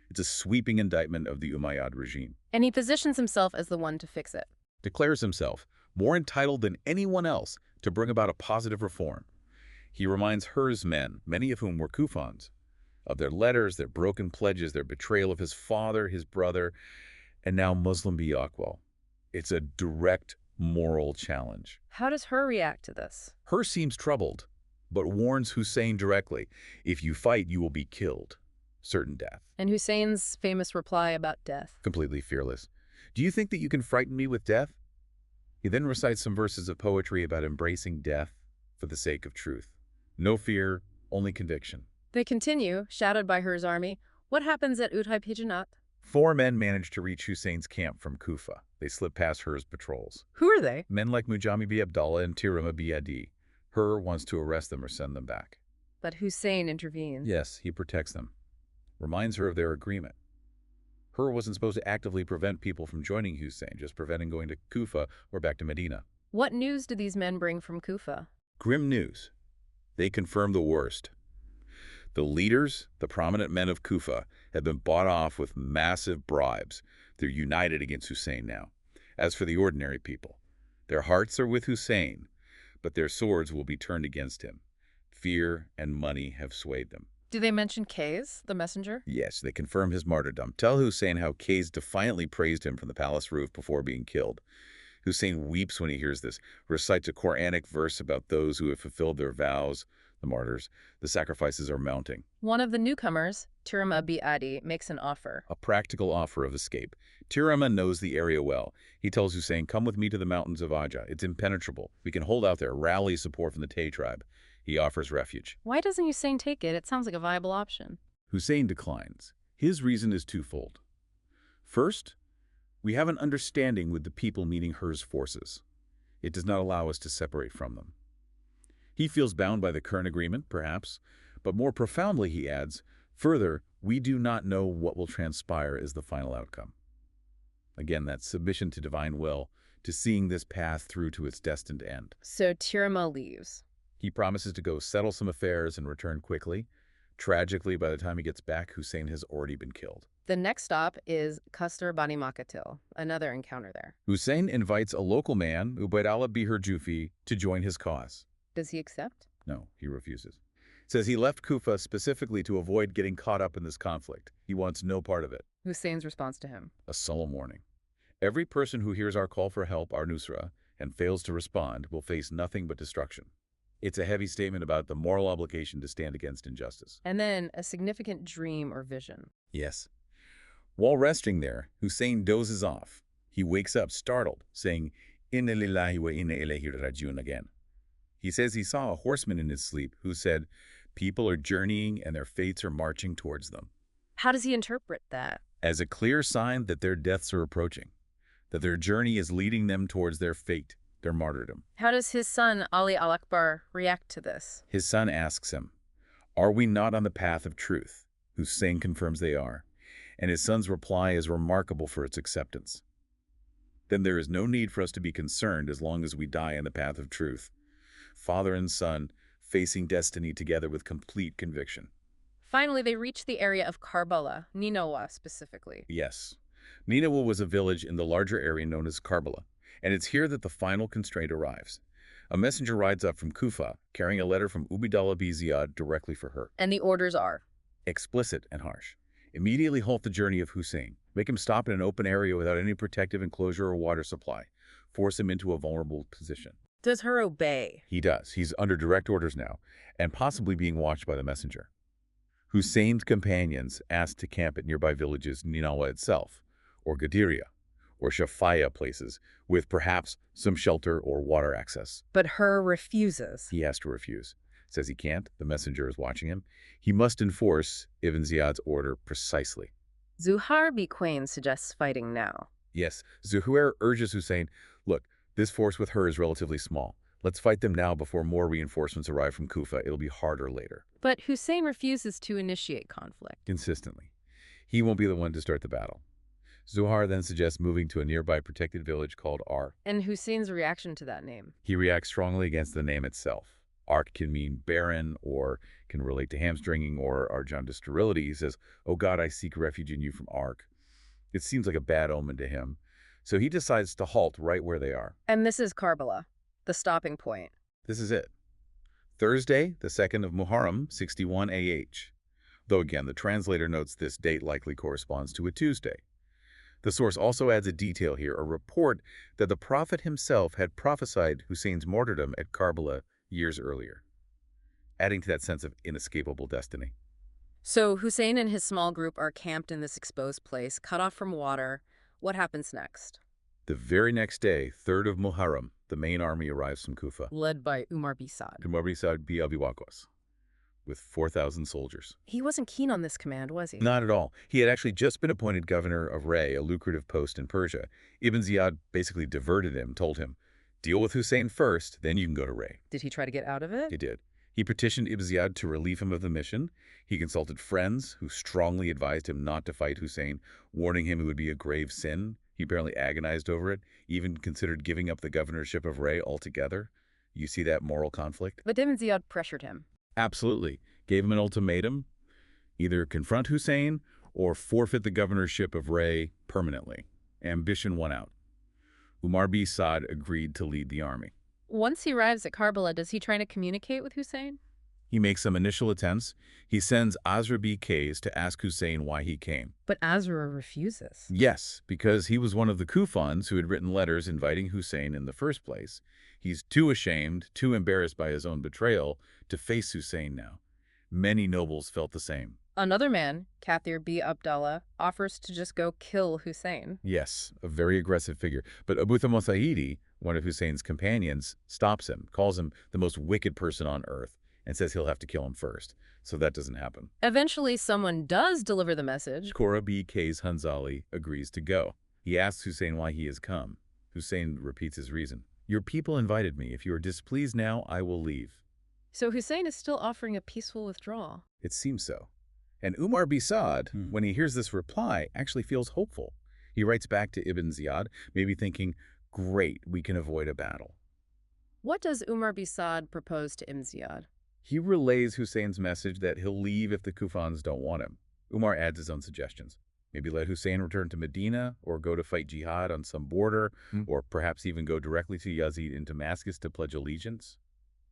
It's a sweeping indictment of the Umayyad regime. And he positions himself as the one to fix it. Declares himself more entitled than anyone else to bring about a positive reform. He reminds hers men, many of whom were Kufans, of their letters, their broken pledges, their betrayal of his father, his brother, and now Muslim ibn Aqil. It's a direct moral challenge. How does her react to this? Her seems troubled, but warns Husayn directly, if you fight, you will be killed. Certain death. And Husayn's famous reply about death. Completely fearless. Do you think that you can frighten me with death? He then recites some verses of poetry about embracing death for the sake of truth. No fear, only conviction. They continue, shouted by hers army. What happens at Utay-Pijanat? 4 men manage to reach Husayn's camp from Kufah. They slip past hers patrols. Who are they? Men like Mujami bi Abdallah and Tirama bi Adi. Her wants to arrest them or send them back. But Husayn intervenes. Yes, he protects them. Reminds her of their agreement. Her wasn't supposed to actively prevent people from joining Husayn, just preventing going to Kufah or back to Medina. What news do these men bring from Kufah? Grim news. They confirm the worst. The leaders, the prominent men of Kufah, have been bought off with massive bribes. They're united against Husayn now. As for the ordinary people, their hearts are with Husayn, but their swords will be turned against him. Fear and money have swayed them. Do they mention Kays, the messenger? Yes, they confirm his martyrdom. Tell Husayn how Kays defiantly praised him from the palace roof before being killed. Husayn weeps when he hears this, recites a Quranic verse about those who have fulfilled their vows, the martyrs. The sacrifices are mounting. One of the newcomers, Tirama bi Adi, makes an offer. A practical offer of escape. Tirama knows the area well. He tells Husayn, come with me to the mountains of Aja. It's impenetrable. We can hold out there, rally support from the Tay tribe. He offers refuge. Why doesn't Husayn take it? It sounds like a viable option. Husayn declines. His reason is twofold. First, we have an understanding with the people meeting hers forces. It does not allow us to separate from them. He feels bound by the current agreement, perhaps, but more profoundly, he adds, further, we do not know what will transpire as the final outcome. Again, that submission to divine will, to seeing this path through to its destined end. So Tirama leaves. He promises to go settle some affairs and return quickly. Tragically, by the time he gets back, Husayn has already been killed. The next stop is Kastar Bani Maqtal, another encounter there. Husayn invites a local man, Ubaydallah Bihar Jufi, to join his cause. Does he accept? No, he refuses. Says he left Kufah specifically to avoid getting caught up in this conflict. He wants no part of it. Husayn's response to him. A solemn warning. Every person who hears our call for help, our nusra, and fails to respond will face nothing but destruction. It's a heavy statement about the moral obligation to stand against injustice. And then a significant dream or vision. Yes. While resting there, Husayn dozes off. He wakes up startled, saying, Inna lillahi wa inna ilayhi rajiun again. He says he saw a horseman in his sleep who said, people are journeying and their fates are marching towards them. How does he interpret that? As a clear sign that their deaths are approaching, that their journey is leading them towards their fate, their martyrdom. How does his son, Ali al-Akbar, react to this? His son asks him, are we not on the path of truth? Husayn confirms they are, and his son's reply is remarkable for its acceptance. Then there is no need for us to be concerned as long as we die in the path of truth. Father and son, facing destiny together with complete conviction. Finally, they reach the area of Karbala, Ninawa specifically. Yes. Ninawa was a village in the larger area known as Karbala, and it's here that the final constraint arrives. A messenger rides up from Kufah, carrying a letter from Ubaydallah bi Ziyad directly for her. And the orders are? Explicit and harsh. Immediately halt the journey of Husayn. Make him stop in an open area without any protective enclosure or water supply. Force him into a vulnerable position. Does her obey? He does. He's under direct orders now, and possibly being watched by the messenger. Husayn's companions asked to camp at nearby villages Ninawa itself, or Gadiria, or Shafaya places, with perhaps some shelter or water access. But her refuses. He has to refuse. Says he can't. The messenger is watching him. He must enforce Ibn Ziyad's order precisely. Zuhair bi Quain suggests fighting now. Yes, Zuhair urges Hussein, look, this force with her is relatively small. Let's fight them now before more reinforcements arrive from Kufah. It'll be harder later. But Husayn refuses to initiate conflict. Consistently. He won't be the one to start the battle. Zuhair then suggests moving to a nearby protected village called Ar. And Husayn's reaction to that name? He reacts strongly against the name itself. Ark can mean barren or can relate to hamstringing or Arjun's sterility. He says, "Oh God, I seek refuge in you from Ark." It seems like a bad omen to him. So he decides to halt right where they are. And this is Karbala, the stopping point. This is it. Thursday, the 2nd of Muharram, 61 AH. Though again, the translator notes this date likely corresponds to a Tuesday. The source also adds a detail here, a report that the Prophet himself had prophesied Husayn's martyrdom at Karbala years earlier, adding to that sense of inescapable destiny. So Husayn and his small group are camped in this exposed place, cut off from water. What happens next? The very next day, 3rd of Muharram, the main army arrives from Kufah, Led by Umar bin Saad. Umar bin Saad bi Abi Waqqas, with 4,000 soldiers. He wasn't keen on this command, was he? Not at all. He had actually just been appointed governor of Ray, a lucrative post in Persia. Ibn Ziyad basically diverted him, told him, deal with Husayn first, then you can go to Ray. Did he try to get out of it? He did. He petitioned Ibn Ziyad to relieve him of the mission. He consulted friends who strongly advised him not to fight Husayn, warning him it would be a grave sin. He apparently agonized over it, even considered giving up the governorship of Ray altogether. You see that moral conflict? But Ibn Ziyad pressured him. Absolutely. Gave him an ultimatum, either confront Husayn or forfeit the governorship of Ray permanently. Ambition won out. Umar bin Saad agreed to lead the army. Once he arrives at Karbala, does he try to communicate with Husayn? He makes some initial attempts. He sends Azra B. Kays to ask Husayn why he came. But Azra refuses. Yes, because he was one of the Kufans who had written letters inviting Husayn in the first place. He's too ashamed, too embarrassed by his own betrayal to face Husayn now. Many nobles felt the same. Another man, Kathir B. Abdallah, offers to just go kill Husayn. Yes, a very aggressive figure. But Abu Thammasaidi, one of Husayn's companions, stops him, calls him the most wicked person on earth, and says he'll have to kill him first. So that doesn't happen. Eventually, someone does deliver the message. Qura B. Kays Hanzali agrees to go. He asks Husayn why he has come. Husayn repeats his reason. Your people invited me. If you are displeased now, I will leave. So Husayn is still offering a peaceful withdrawal. It seems so. And Umar bin Saad, when he hears this reply, actually feels hopeful. He writes back to Ibn Ziyad, maybe thinking, great, we can avoid a battle. What does Umar bin Saad propose to Ibn Ziyad? He relays Husayn's message that he'll leave if the Kufans don't want him. Umar adds his own suggestions. Maybe let Husayn return to Medina, or go to fight jihad on some border, or perhaps even go directly to Yazid in Damascus to pledge allegiance.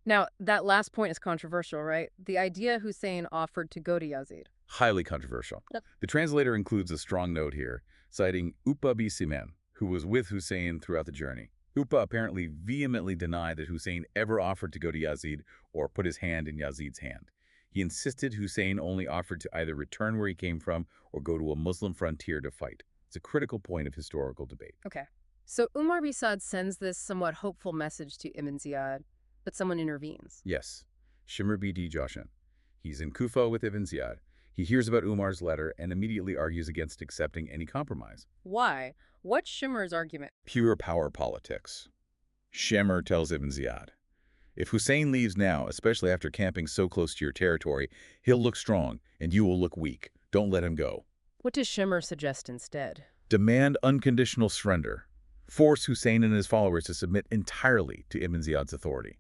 Now, that last point is controversial, right? The idea Husayn offered to go to Yazid. Highly controversial. Yep. The translator includes a strong note here, citing Uqba bin Siman, who was with Husayn throughout the journey. Uqba apparently vehemently denied that Husayn ever offered to go to Yazid or put his hand in Yazid's hand. He insisted Husayn only offered to either return where he came from or go to a Muslim frontier to fight. It's a critical point of historical debate. Okay. So Umar bin Saad sends this somewhat hopeful message to Ibn Ziyad, but someone intervenes. Yes, Shimr B.D. Joshan. He's in Kufah with Ibn Ziyad. He hears about Umar's letter and immediately argues against accepting any compromise. Why? What's Shimr's argument? Pure power politics. Shimr tells Ibn Ziyad, if Husayn leaves now, especially after camping so close to your territory, he'll look strong and you will look weak. Don't let him go. What does Shimr suggest instead? Demand unconditional surrender. Force Husayn and his followers to submit entirely to Ibn Ziyad's authority.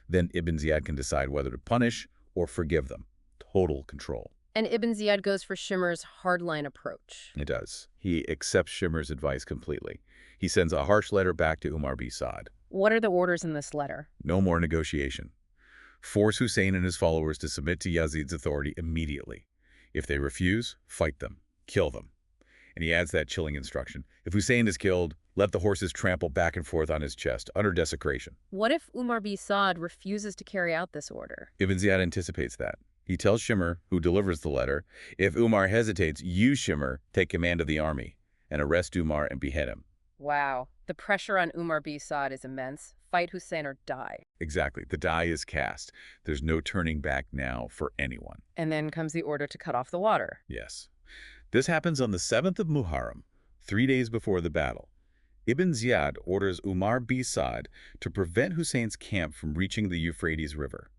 Then Ibn Ziyad can decide whether to punish or forgive them. Total control. And Ibn Ziyad goes for Shimr's hardline approach. It does. He accepts Shimr's advice completely. He sends a harsh letter back to Umar bin Saad. What are the orders in this letter? No more negotiation. Force Husayn and his followers to submit to Yazid's authority immediately. If they refuse, fight them. Kill them. And he adds that chilling instruction. If Husayn is killed, let the horses trample back and forth on his chest, utter desecration. What if Umar bin Saad refuses to carry out this order? Ibn Ziyad anticipates that. He tells Shimr, who delivers the letter, if Umar hesitates, you, Shimr, take command of the army and arrest Umar and behead him. Wow. The pressure on Umar bin Saad is immense. Fight Husayn or die. Exactly. The die is cast. There's no turning back now for anyone. And then comes the order to cut off the water. Yes. This happens on the 7th of Muharram, 3 days before the battle, Ibn Ziyad orders Umar b Sa'd to prevent Husayn's camp from reaching the Euphrates River.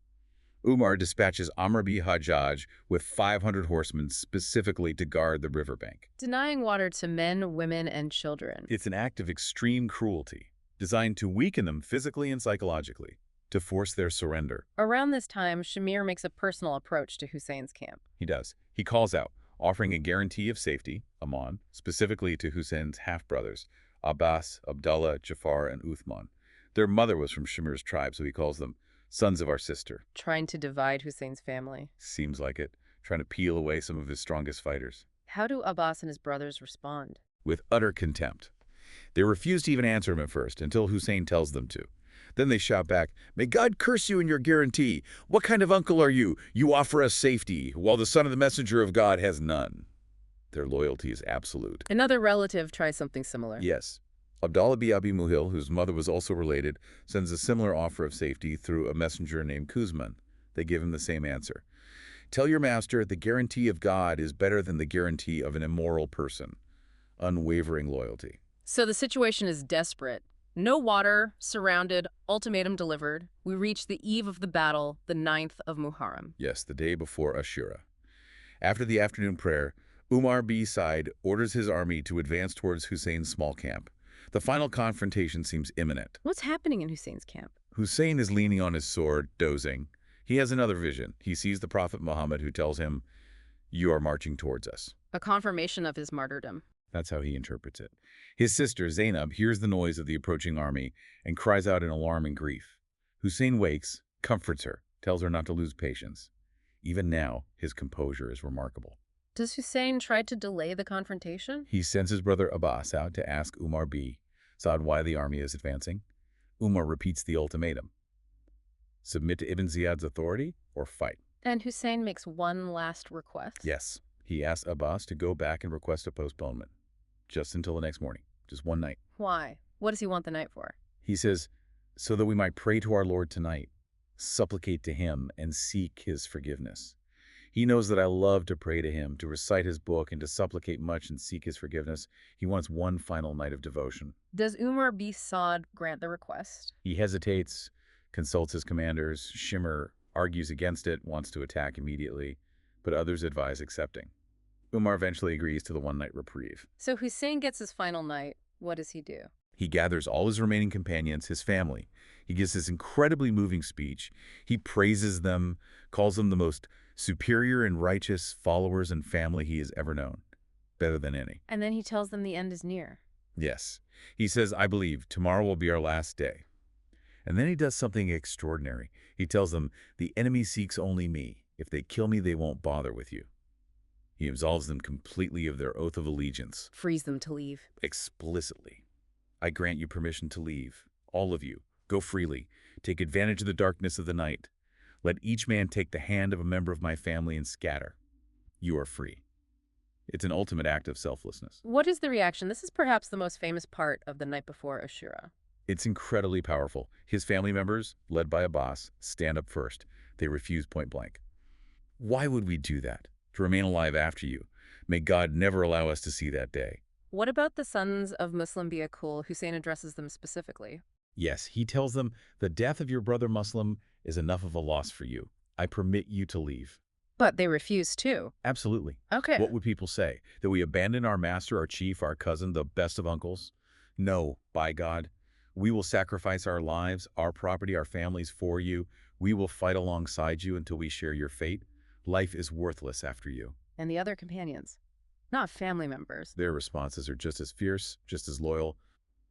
Umar dispatches Amr b Hajjaj with 500 horsemen specifically to guard the riverbank. Denying water to men, women, and children. It's an act of extreme cruelty, designed to weaken them physically and psychologically, to force their surrender. Around this time, Shamir makes a personal approach to Husayn's camp. He does. He calls out, offering a guarantee of safety, Aman, specifically to Husayn's half-brothers, Abbas, Abdullah, Jafar, and Uthman. Their mother was from Shamir's tribe, so he calls them sons of our sister. Trying to divide Husayn's family. Seems like it. Trying to peel away some of his strongest fighters. How do Abbas and his brothers respond? With utter contempt. They refuse to even answer him at first, until Husayn tells them to. Then they shout back, "May God curse you and your guarantee! What kind of uncle are you? You offer us safety, while the son of the messenger of God has none." Their loyalty is absolute. Another relative tries something similar. Yes. Abdallah b Abi Muhil, whose mother was also related, sends a similar offer of safety through a messenger named Kuzman. They give him the same answer. "Tell your master the guarantee of God is better than the guarantee of an immoral person." Unwavering loyalty. So the situation is desperate. No water, surrounded, ultimatum delivered. We reach the eve of the battle, the 9th of Muharram. Yes, the day before Ashura. After the afternoon prayer, Umar b Sa'd orders his army to advance towards Husayn's small camp. The final confrontation seems imminent. What's happening in Husayn's camp? Husayn is leaning on his sword, dozing. He has another vision. He sees the Prophet Muhammad, who tells him, "You are marching towards us." A confirmation of his martyrdom. That's how he interprets it. His sister, Zainab, hears the noise of the approaching army and cries out in alarm and grief. Husayn wakes, comforts her, tells her not to lose patience. Even now, his composure is remarkable. Does Husayn try to delay the confrontation? He sends his brother Abbas out to ask Umar b Sa'd why the army is advancing. Umar repeats the ultimatum. Submit to Ibn Ziyad's authority or fight. And Husayn makes one last request. Yes. He asks Abbas to go back and request a postponement. Just until the next morning. Just one night. Why? What does he want the night for? He says, so that we might pray to our Lord tonight, supplicate to him, and seek his forgiveness. He knows that I love to pray to him, to recite his book, and to supplicate much and seek his forgiveness. He wants one final night of devotion. Does Umar b Sa'd grant the request? He hesitates, consults his commanders. Shimr argues against it, wants to attack immediately, but others advise accepting. Umar eventually agrees to the one-night reprieve. So Husayn gets his final night. What does he do? He gathers all his remaining companions, his family. He gives this incredibly moving speech. He praises them, calls them the most superior and righteous followers and family he has ever known. Better than any. And then he tells them the end is near. Yes. He says, I believe tomorrow will be our last day. And then he does something extraordinary. He tells them, the enemy seeks only me. If they kill me, they won't bother with you. He absolves them completely of their oath of allegiance. Frees them to leave. Explicitly. I grant you permission to leave. All of you. Go freely. Take advantage of the darkness of the night. Let each man take the hand of a member of my family and scatter. You are free. It's an ultimate act of selflessness. What is the reaction? This is perhaps the most famous part of the night before Ashura. It's incredibly powerful. His family members, led by Abbas, stand up first. They refuse point blank. Why would we do that? To remain alive after you. May God never allow us to see that day. What about the sons of Muslim ibn Aqil? Husayn addresses them specifically. Yes, he tells them, the death of your brother Muslim is enough of a loss for you. I permit you to leave. But they refuse too. Absolutely. Okay. What would people say? That we abandon our master, our chief, our cousin, the best of uncles? No, by God. We will sacrifice our lives, our property, our families for you. We will fight alongside you until we share your fate. Life is worthless after you. And the other companions? Not family members. Their responses are just as fierce, just as loyal.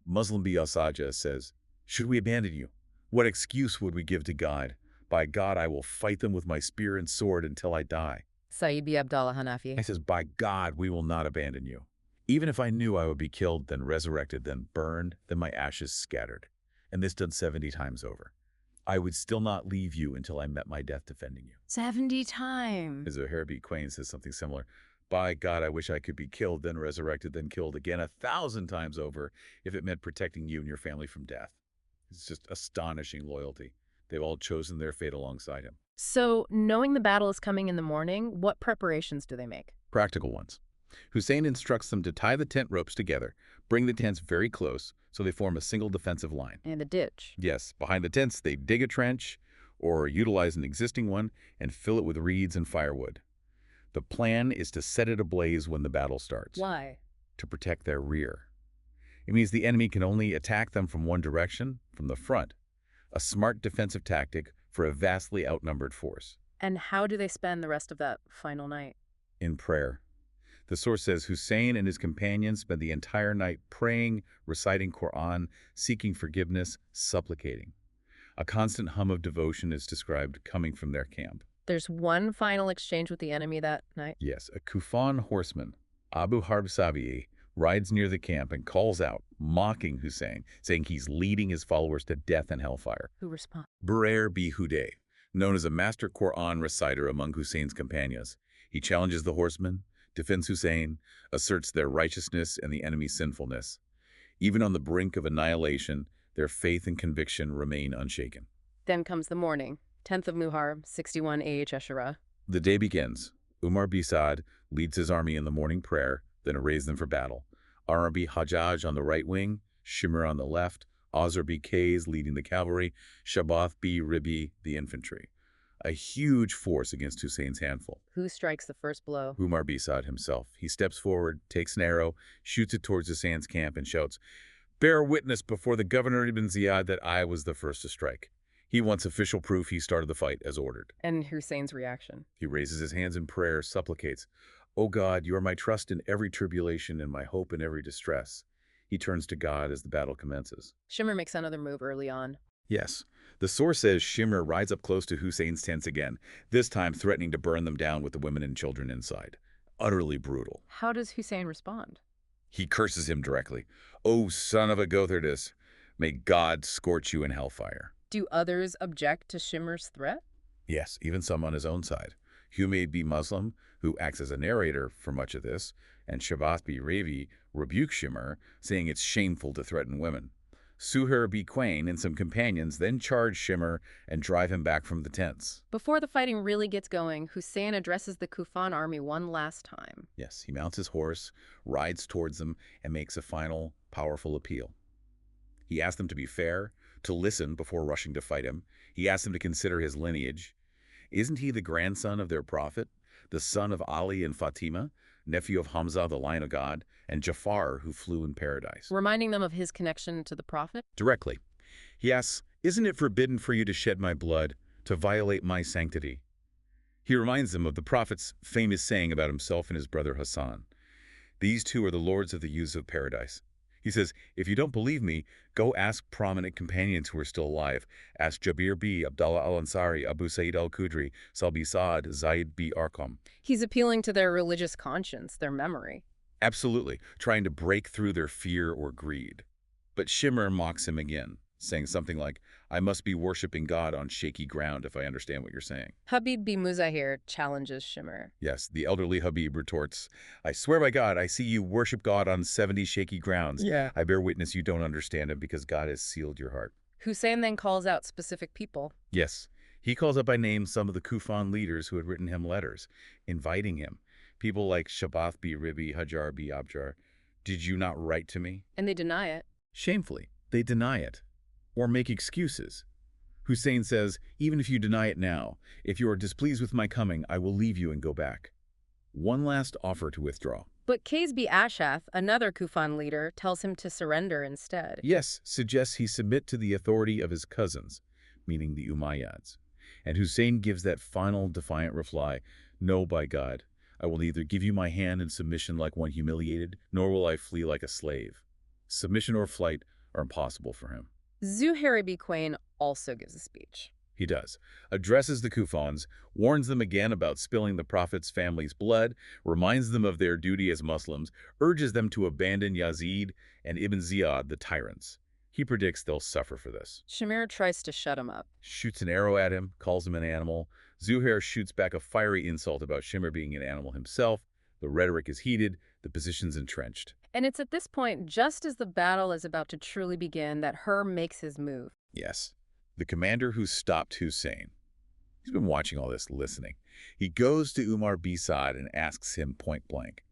Muslim ibn Aqil says, should we abandon you? What excuse would we give to God? By God, I will fight them with my spear and sword until I die. Sa'id bin Abdullah Hanafi. He says, by God, we will not abandon you. Even if I knew I would be killed, then resurrected, then burned, then my ashes scattered, and this done 70 times over, I would still not leave you until I met my death defending you. 70 times. As Zuhair B. Quain says something similar, by God, I wish I could be killed, then resurrected, then killed again 1,000 times over if it meant protecting you and your family from death. It's just astonishing loyalty. They've all chosen their fate alongside him. So, knowing the battle is coming in the morning, what preparations do they make? Practical ones. Hussein instructs them to tie the tent ropes together, bring the tents very close so they form a single defensive line. And a ditch. Yes, behind the tents they dig a trench or utilize an existing one and fill it with reeds and firewood. The plan is to set it ablaze when the battle starts. Why? To protect their rear. It means the enemy can only attack them from one direction, from the front. A smart defensive tactic for a vastly outnumbered force. And how do they spend the rest of that final night? In prayer. The source says Hussein and his companions spent the entire night praying, reciting Quran, seeking forgiveness, supplicating. A constant hum of devotion is described coming from their camp. There's one final exchange with the enemy that night. Yes, a Kufan horseman, Abu Harb Sabi'i, rides near the camp and calls out, mocking Hussein, saying he's leading his followers to death and hellfire. Who responds? Burair bi Hudayy, known as a master Quran reciter among Hussein's companions. He challenges the horsemen, defends Hussein, asserts their righteousness and the enemy's sinfulness. Even on the brink of annihilation, their faith and conviction remain unshaken. Then comes the morning, 10th of Muharram, 61 AH Ashura. The day begins. Umar bi Saad leads his army in the morning prayer, then arrays them for battle. Arabi Hajjaj on the right wing, Shimr on the left, Azar bi Kays leading the cavalry, Shabath bi Ribi the infantry. A huge force against Hussein's handful. Who strikes the first blow? Umar bi Saad himself. He steps forward, takes an arrow, shoots it towards Hussein's camp, and shouts, "Bear witness before the governor ibn Ziyad that I was the first to strike." He wants official proof he started the fight as ordered. And Hussein's reaction? He raises his hands in prayer, supplicates, "O God, you are my trust in every tribulation and my hope in every distress." He turns to God as the battle commences. Shimr makes another move early on. Yes. The source says Shimr rides up close to Hussein's tents again, this time threatening to burn them down with the women and children inside. Utterly brutal. How does Hussein respond? He curses him directly. "O son of a Gothardus, may God scorch you in hellfire." Do others object to Shimr's threat? Yes, even some on his own side. Humayd bi Muslim, who acts as a narrator for much of this, and Shabath bi Ravi rebuke Shimr, saying it's shameful to threaten women. Suhair bi Quain and some companions then charge Shimr and drive him back from the tents. Before the fighting really gets going, Hussein addresses the Kufan army one last time. Yes, he mounts his horse, rides towards them, and makes a final, powerful appeal. He asks them to be fair, to listen before rushing to fight him. He asks them to consider his lineage. Isn't he the grandson of their prophet, the son of Ali and Fatima, nephew of Hamza, the Lion of God, and Jafar, who flew in paradise? Reminding them of his connection to the prophet? Directly. He asks, "Isn't it forbidden for you to shed my blood, to violate my sanctity?" He reminds them of the prophet's famous saying about himself and his brother Hassan. These two are the lords of the youths of paradise. He says, "If you don't believe me, go ask prominent companions who are still alive. Ask Jabir bi Abdullah al-Ansari, Abu Sa'id al-Khudri, Salbi Saad, Zaid bi Arqam." He's appealing to their religious conscience, their memory. Absolutely, trying to break through their fear or greed. But Shimr mocks him again, saying something like, "I must be worshiping God on shaky ground if I understand what you're saying." Habib bi Muzahir challenges Shimr. Yes, the elderly Habib retorts, "I swear by God, I see you worship God on 70 shaky grounds. Yeah. I bear witness you don't understand him because God has sealed your heart." Hussein then calls out specific people. Yes, he calls up by name some of the Kufan leaders who had written him letters, inviting him. People like Shabath bi Ribi, Hajar bi Abjar. "Did you not write to me?" And they deny it. Shamefully, they deny it, or make excuses. Hussein says, "Even if you deny it now, if you are displeased with my coming, I will leave you and go back." One last offer to withdraw. But Kays bi Ashath, another Kufan leader, tells him to surrender instead. Yes, suggests he submit to the authority of his cousins, meaning the Umayyads. And Hussein gives that final defiant reply, "No, by God, I will neither give you my hand in submission like one humiliated, nor will I flee like a slave." Submission or flight are impossible for him. Zuhair bi Quain also gives a speech. He does. Addresses the Kufans, warns them again about spilling the Prophet's family's blood, reminds them of their duty as Muslims, urges them to abandon Yazid and Ibn Ziyad, the tyrants. He predicts they'll suffer for this. Shimr tries to shut him up. Shoots an arrow at him, calls him an animal. Zuhair shoots back a fiery insult about Shimr being an animal himself. The rhetoric is heated, the position's entrenched. And it's at this point, just as the battle is about to truly begin, that Hur makes his move. Yes, the commander who stopped Hussein. He's been watching all this, listening. He goes to Umar bi Saad and asks him point blank,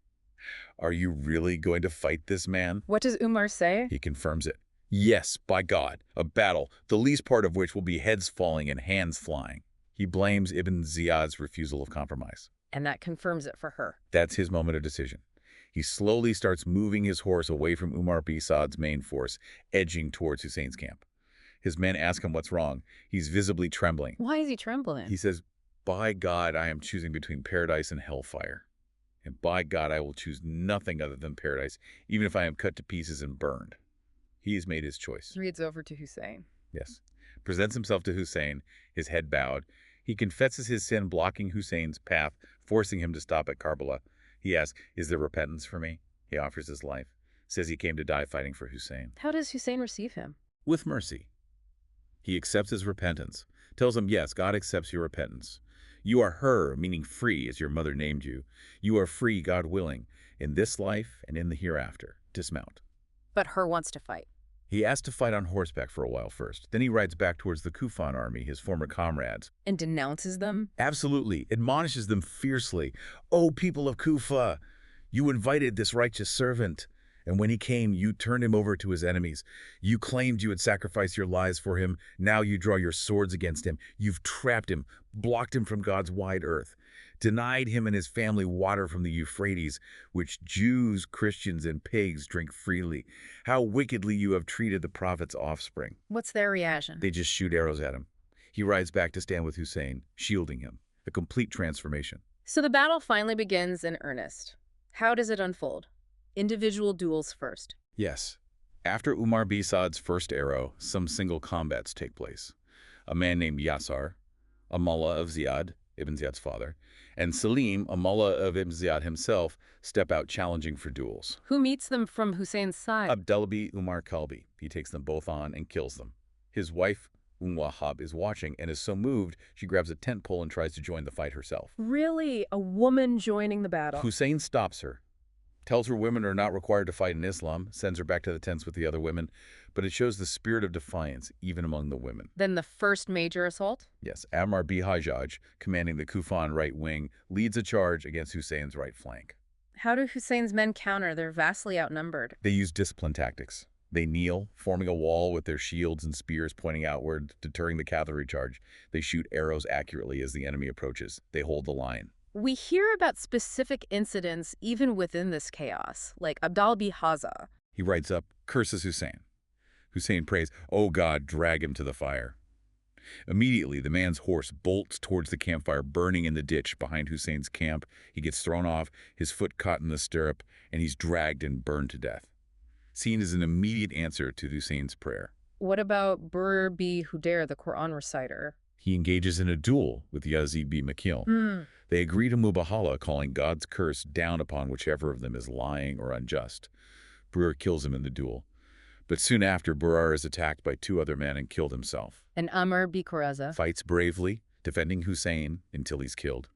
Are you really going to fight this man? What does Umar say? He confirms it. Yes, by God, a battle, the least part of which will be heads falling and hands flying. He blames Ibn Ziyad's refusal of compromise. And that confirms it for her. That's his moment of decision. He slowly starts moving his horse away from Umar bin Saad's main force, edging towards Husayn's camp. His men ask him what's wrong. He's visibly trembling. Why is he trembling? He says, by God, I am choosing between paradise and hellfire. And by God, I will choose nothing other than paradise, even if I am cut to pieces and burned. He has made his choice. Reads over to Husayn. Yes. Presents himself to Husayn, his head bowed. He confesses his sin, blocking Husayn's path, forcing him to stop at Karbala. He asks, is there repentance for me? He offers his life. Says he came to die fighting for Husayn. How does Husayn receive him? With mercy. He accepts his repentance. Tells him, yes, God accepts your repentance. You are her, meaning free, as your mother named you. You are free, God willing, in this life and in the hereafter. Dismount. But her wants to fight. He asks to fight on horseback for a while first. Then he rides back towards the Kufah army, his former comrades. And denounces them? Absolutely. Admonishes them fiercely. O people of Kufah, you invited this righteous servant. And when he came, you turned him over to his enemies. You claimed you had sacrificed your lives for him. Now you draw your swords against him. You've trapped him, blocked him from God's wide earth, denied him and his family water from the Euphrates, which Jews, Christians, and pigs drink freely. How wickedly you have treated the prophet's offspring. What's their reaction? They just shoot arrows at him. He rides back to stand with Husayn, shielding him. A complete transformation. So the battle finally begins in earnest. How does it unfold? Individual duels first. Yes. After Umar bin Saad's first arrow, some single combats take place. A man named Yasar, a mullah of Ziyad, Ibn Ziyad's father, and Salim, a mullah of Ibn Ziyad himself, step out challenging for duels. Who meets them from Husayn's side? Abdullah Umar Kalbi. He takes them both on and kills them. His wife, Wahab, is watching and is so moved, she grabs a tent pole and tries to join the fight herself. Really? A woman joining the battle? Husayn stops her, tells her women are not required to fight in Islam, sends her back to the tents with the other women, but it shows the spirit of defiance even among the women. Then the first major assault? Yes, Ammar bin Hajjaj, commanding the Kufan right wing, leads a charge against Husayn's right flank. How do Husayn's men counter? They're vastly outnumbered. They use discipline tactics. They kneel, forming a wall with their shields and spears pointing outward, deterring the cavalry charge. They shoot arrows accurately as the enemy approaches. They hold the line. We hear about specific incidents even within this chaos, like Abdal bin Haza. He rides up, curses Husayn. Husayn prays, "Oh God, drag him to the fire." Immediately, the man's horse bolts towards the campfire, burning in the ditch behind Husayn's camp. He gets thrown off, his foot caught in the stirrup, and he's dragged and burned to death. Seen as an immediate answer to Husayn's prayer. What about Burr bin Hudair, the Quran reciter? He engages in a duel with Yazid bin Aqil. They agree to Mubahala, calling God's curse down upon whichever of them is lying or unjust. Burr kills him in the duel. But soon after, Burr is attacked by two other men and killed himself. And Amr bin Khuraza? Fights bravely, defending Husayn until he's killed.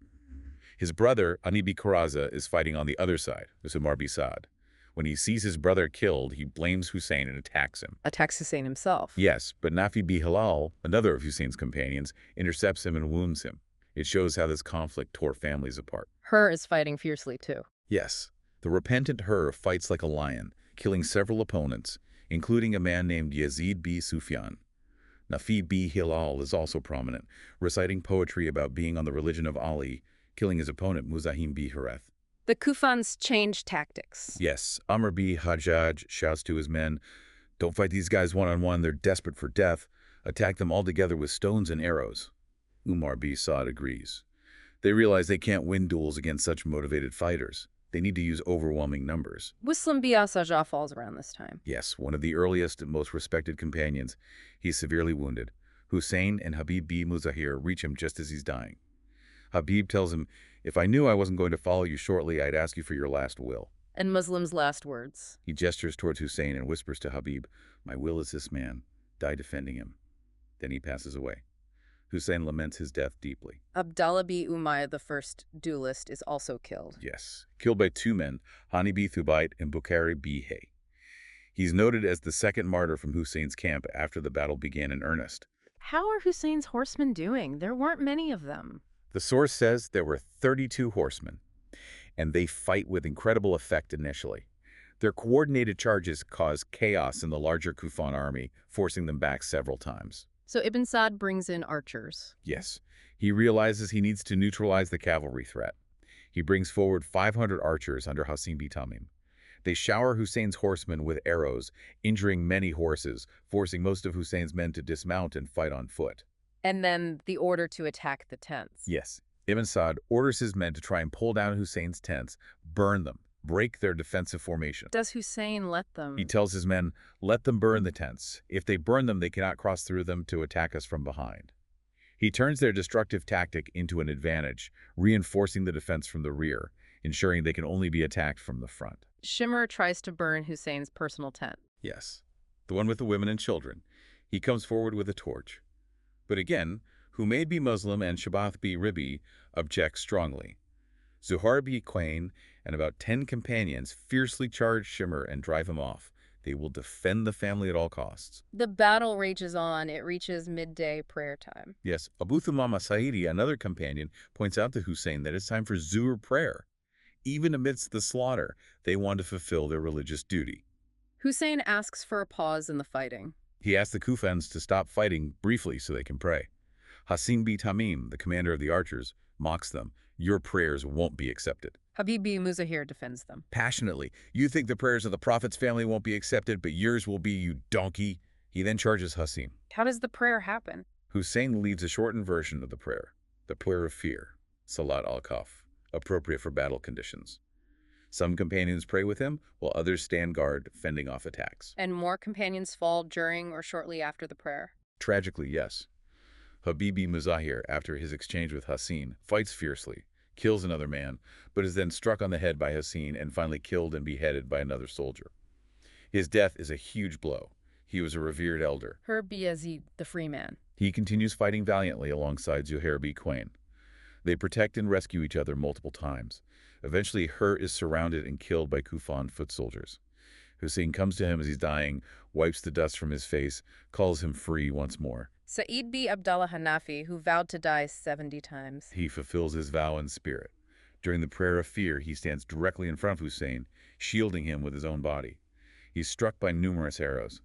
His brother, Ani bin Khuraza, is fighting on the other side, with Umar bin Saad. When he sees his brother killed, he blames Husayn and attacks him. Attacks Husayn himself? Yes, but Nafi bin Hilal, another of Husayn's companions, intercepts him and wounds him. It shows how this conflict tore families apart. Hur is fighting fiercely too. Yes, the repentant Hur fights like a lion, killing several opponents, including a man named Yazid bin Sufyan. Nafi bin Hilal is also prominent, reciting poetry about being on the religion of Ali, killing his opponent Muzahim bin Harith. The Kufans change tactics. Yes, Amr bin Hajjaj shouts to his men, "Don't fight these guys one-on-one, they're desperate for death. Attack them all together with stones and arrows." Umar bin Saad agrees. They realize they can't win duels against such motivated fighters. They need to use overwhelming numbers. Muslim bin Aqil falls around this time. Yes, one of the earliest and most respected companions. He's severely wounded. Husayn and Habib bin Muzahir reach him just as he's dying. Habib tells him, "If I knew I wasn't going to follow you shortly, I'd ask you for your last will." And Muslim's last words. He gestures towards Husayn and whispers to Habib, "My will is this man. Die defending him." Then he passes away. Husayn laments his death deeply. Abdallah bin Umayyah, the first duelist, is also killed. Yes, killed by two men, Hani bin Thubayt and Bukhari bin Hay. He's noted as the second martyr from Husayn's camp after the battle began in earnest. How are Husayn's horsemen doing? There weren't many of them. The source says there were 32 horsemen. and they fight with incredible effect initially. Their coordinated charges cause chaos in the larger Kufan army, forcing them back several times. So Ibn Sa'd brings in archers. Yes, he realizes he needs to neutralize the cavalry threat. He brings forward 500 archers under Husayn ibn Tamim. They shower Husayn's horsemen with arrows, injuring many horses, forcing most of Husayn's men to dismount and fight on foot. And then the order to attack the tents. Yes, Ibn Sa'd orders his men to try and pull down Husayn's tents, burn them, break their defensive formation. Does Husayn let them? He tells his men, let them burn the tents. If they burn them, they cannot cross through them to attack us from behind. He turns their destructive tactic into an advantage, reinforcing the defense from the rear, ensuring they can only be attacked from the front. Shimr tries to burn Husayn's personal tent. Yes, the one with the women and children. He comes forward with a torch. But again, Humayd be Muslim and Shabath be Ribi object strongly. Zuhair be Quain and about 10 companions fiercely charge Shimr and drive him off. They will defend the family at all costs. The battle rages on. It reaches midday prayer time. Yes, Abu Thumama Sa'idi, another companion, points out to Husayn that it's time for Zuhr prayer. Even amidst the slaughter, they want to fulfill their religious duty. Husayn asks for a pause in the fighting. He asks the Kufans to stop fighting briefly so they can pray. Husayn bi Tamim, the commander of the archers, mocks them. Your prayers won't be accepted. Habibi Muzahir defends them. Passionately, you think the prayers of the Prophet's family won't be accepted, but yours will be, you donkey. He then charges Husayn. How does the prayer happen? Husayn leads a shortened version of the prayer of fear, Salat al-Khawf, appropriate for battle conditions. Some companions pray with him, while others stand guard, fending off attacks. And more companions fall during or shortly after the prayer. Tragically, yes. Habibi Muzahir, after his exchange with Husayn, fights fiercely, kills another man, but is then struck on the head by Husayn and finally killed and beheaded by another soldier. His death is a huge blow. He was a revered elder. Hur bi Yazid, the free man. He continues fighting valiantly alongside Zuhair bi Quain. They protect and rescue each other multiple times. Eventually, Hur is surrounded and killed by Kufan foot soldiers. Husayn comes to him as he's dying, wipes the dust from his face, calls him free once more. Sa'id bi Abdallah Hanafi, who vowed to die 70 times. He fulfills his vow in spirit. During the prayer of fear, he stands directly in front of Husayn, shielding him with his own body. He's struck by numerous arrows.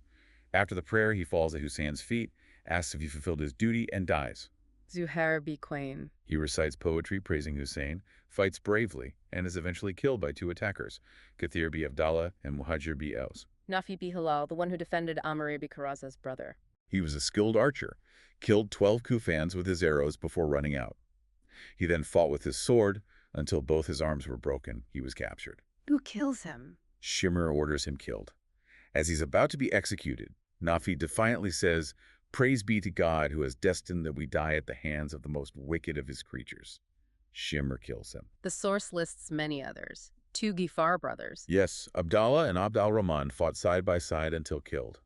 After the prayer, he falls at Husayn's feet, asks if he fulfilled his duty, and dies. Zuhair bi Quain. He recites poetry praising Husayn, fights bravely, and is eventually killed by 2 attackers, Kathir bi Abdallah and Muhajir bi Aus. Nafi bi Hilal, the one who defended Amr bi Karaza's brother. He was a skilled archer, killed 12 Kufans with his arrows before running out. He then fought with his sword until both his arms were broken. He was captured. Who kills him? Shimr orders him killed. As he's about to be executed, Nafi defiantly says, "Praise be to God who has destined that we die at the hands of the most wicked of his creatures." Shimr kills him. The source lists many others. 2 Gifar brothers. Yes, Abdallah and Abd al-Rahman fought side by side until killed.